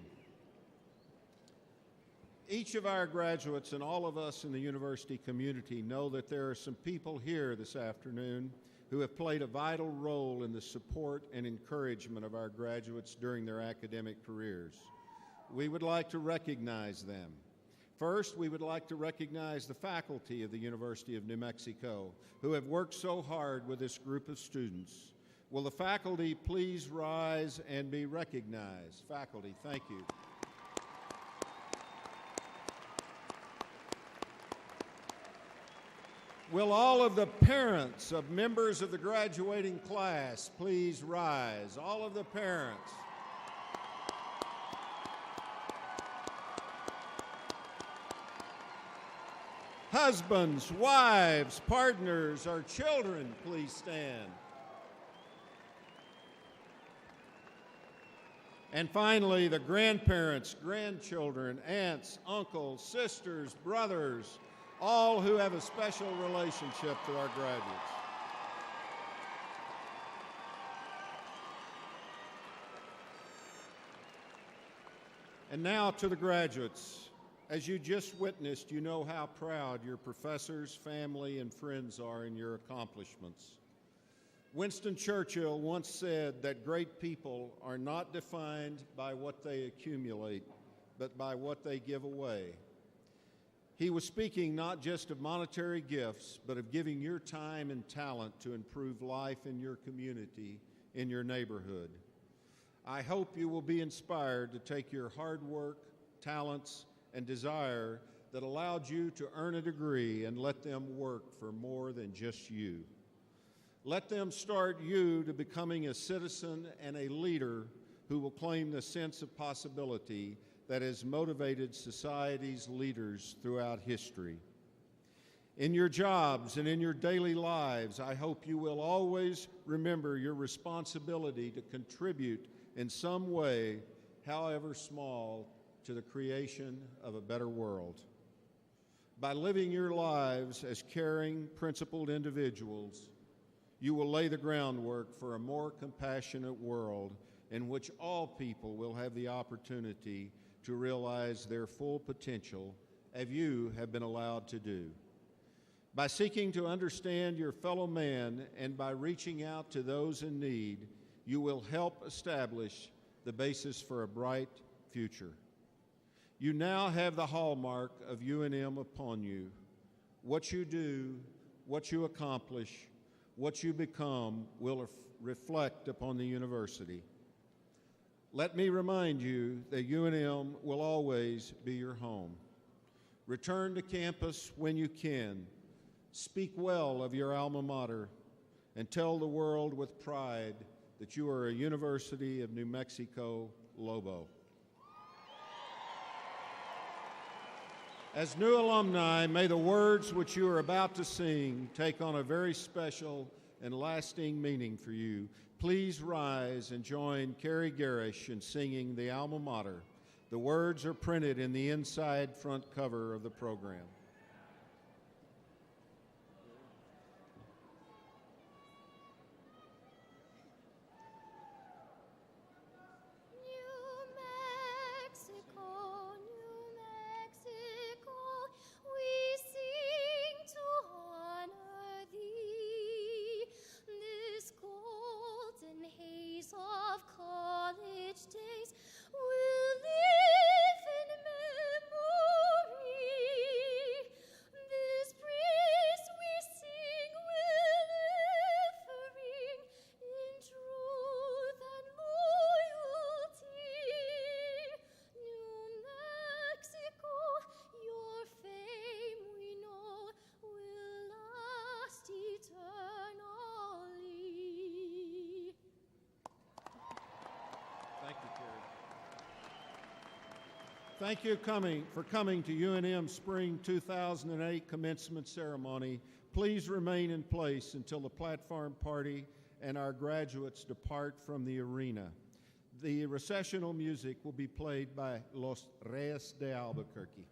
Each of our graduates and all of us in the university community know that there are some people here this afternoon who have played a vital role in the support and encouragement of our graduates during their academic careers. We would like to recognize them. First, we would like to recognize the faculty of the University of New Mexico who have worked so hard with this group of students. Will the faculty please rise and be recognized? Faculty, thank you. Will all of the parents of members of the graduating class please rise? All of the parents. Husbands, wives, partners, or children, please stand. And finally, the grandparents, grandchildren, aunts, uncles, sisters, brothers, all who have a special relationship to our graduates. And now to the graduates. As you just witnessed, you know how proud your professors, family, and friends are in your accomplishments. Winston Churchill once said that great people are not defined by what they accumulate, but by what they give away. He was speaking not just of monetary gifts, but of giving your time and talent to improve life in your community, in your neighborhood. I hope you will be inspired to take your hard work, talents, and desire that allowed you to earn a degree and let them work for more than just you. Let them start you to becoming a citizen and a leader who will claim the sense of possibility that has motivated society's leaders throughout history. In your jobs and in your daily lives, I hope you will always remember your responsibility to contribute in some way, however small, to the creation of a better world. By living your lives as caring, principled individuals, you will lay the groundwork for a more compassionate world in which all people will have the opportunity to realize their full potential, as you have been allowed to do. By seeking to understand your fellow man and by reaching out to those in need, you will help establish the basis for a bright future. You now have the hallmark of UNM upon you. What you do, what you accomplish, what you become will reflect upon the university. Let me remind you that UNM will always be your home. Return to campus when you can. Speak well of your alma mater and tell the world with pride that you are a University of New Mexico Lobo. As new alumni, may the words which you are about to sing take on a very special and lasting meaning for you. Please rise and join Carrie Garish in singing the Alma Mater. The words are printed in the inside front cover of the program. Of college days will live in memory. Thank you for coming to UNM Spring 2008 commencement ceremony. Please remain in place until the platform party and our graduates depart from the arena. The recessional music will be played by Los Reyes de Albuquerque.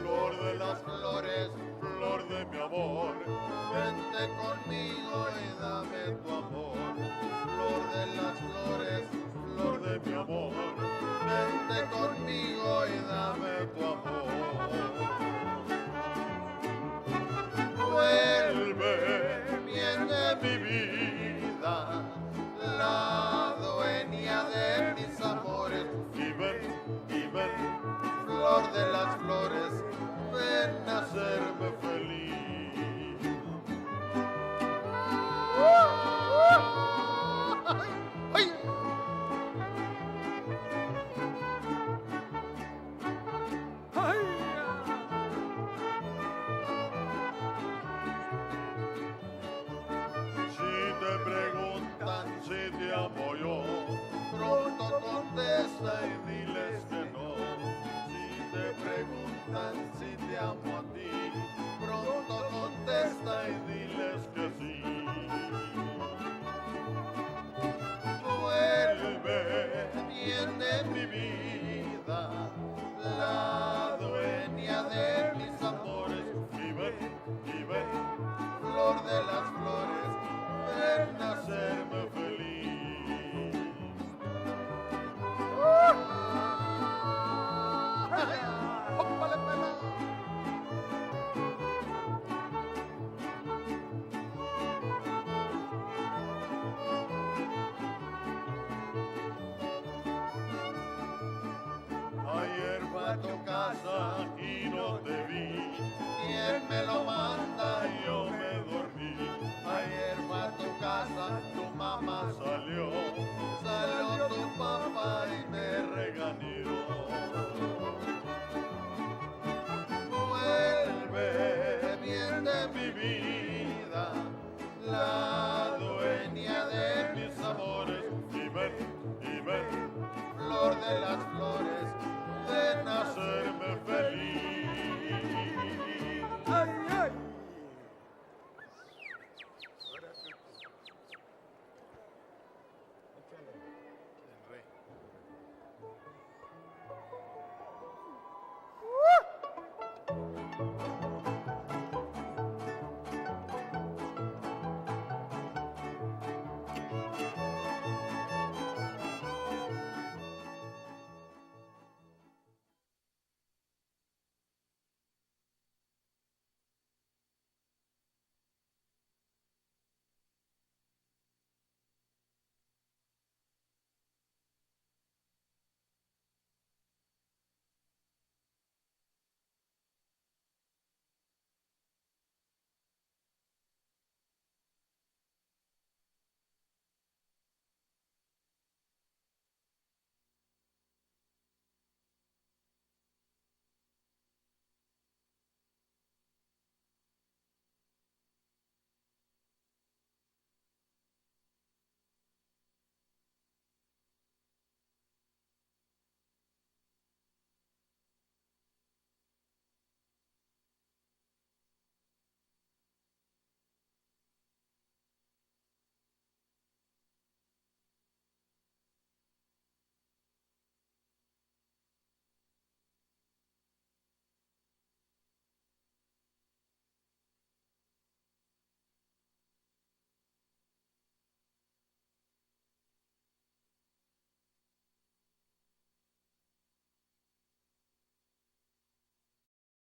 Flor de las flores, flor de mi amor, vente conmigo y dame tu amor. Flor de las flores, flor de mi amor, vente conmigo y dame tu amor. Vuelve, viene mi vida, la dueña de mis amores, y ven, flor de las flores, ven a hacerme feliz. Si te preguntan si te amo yo, pronto contesta y diles que no. Si te preguntan si te amo a ti, pronto contesta y diles que sí. Vuelve, viene mi vida.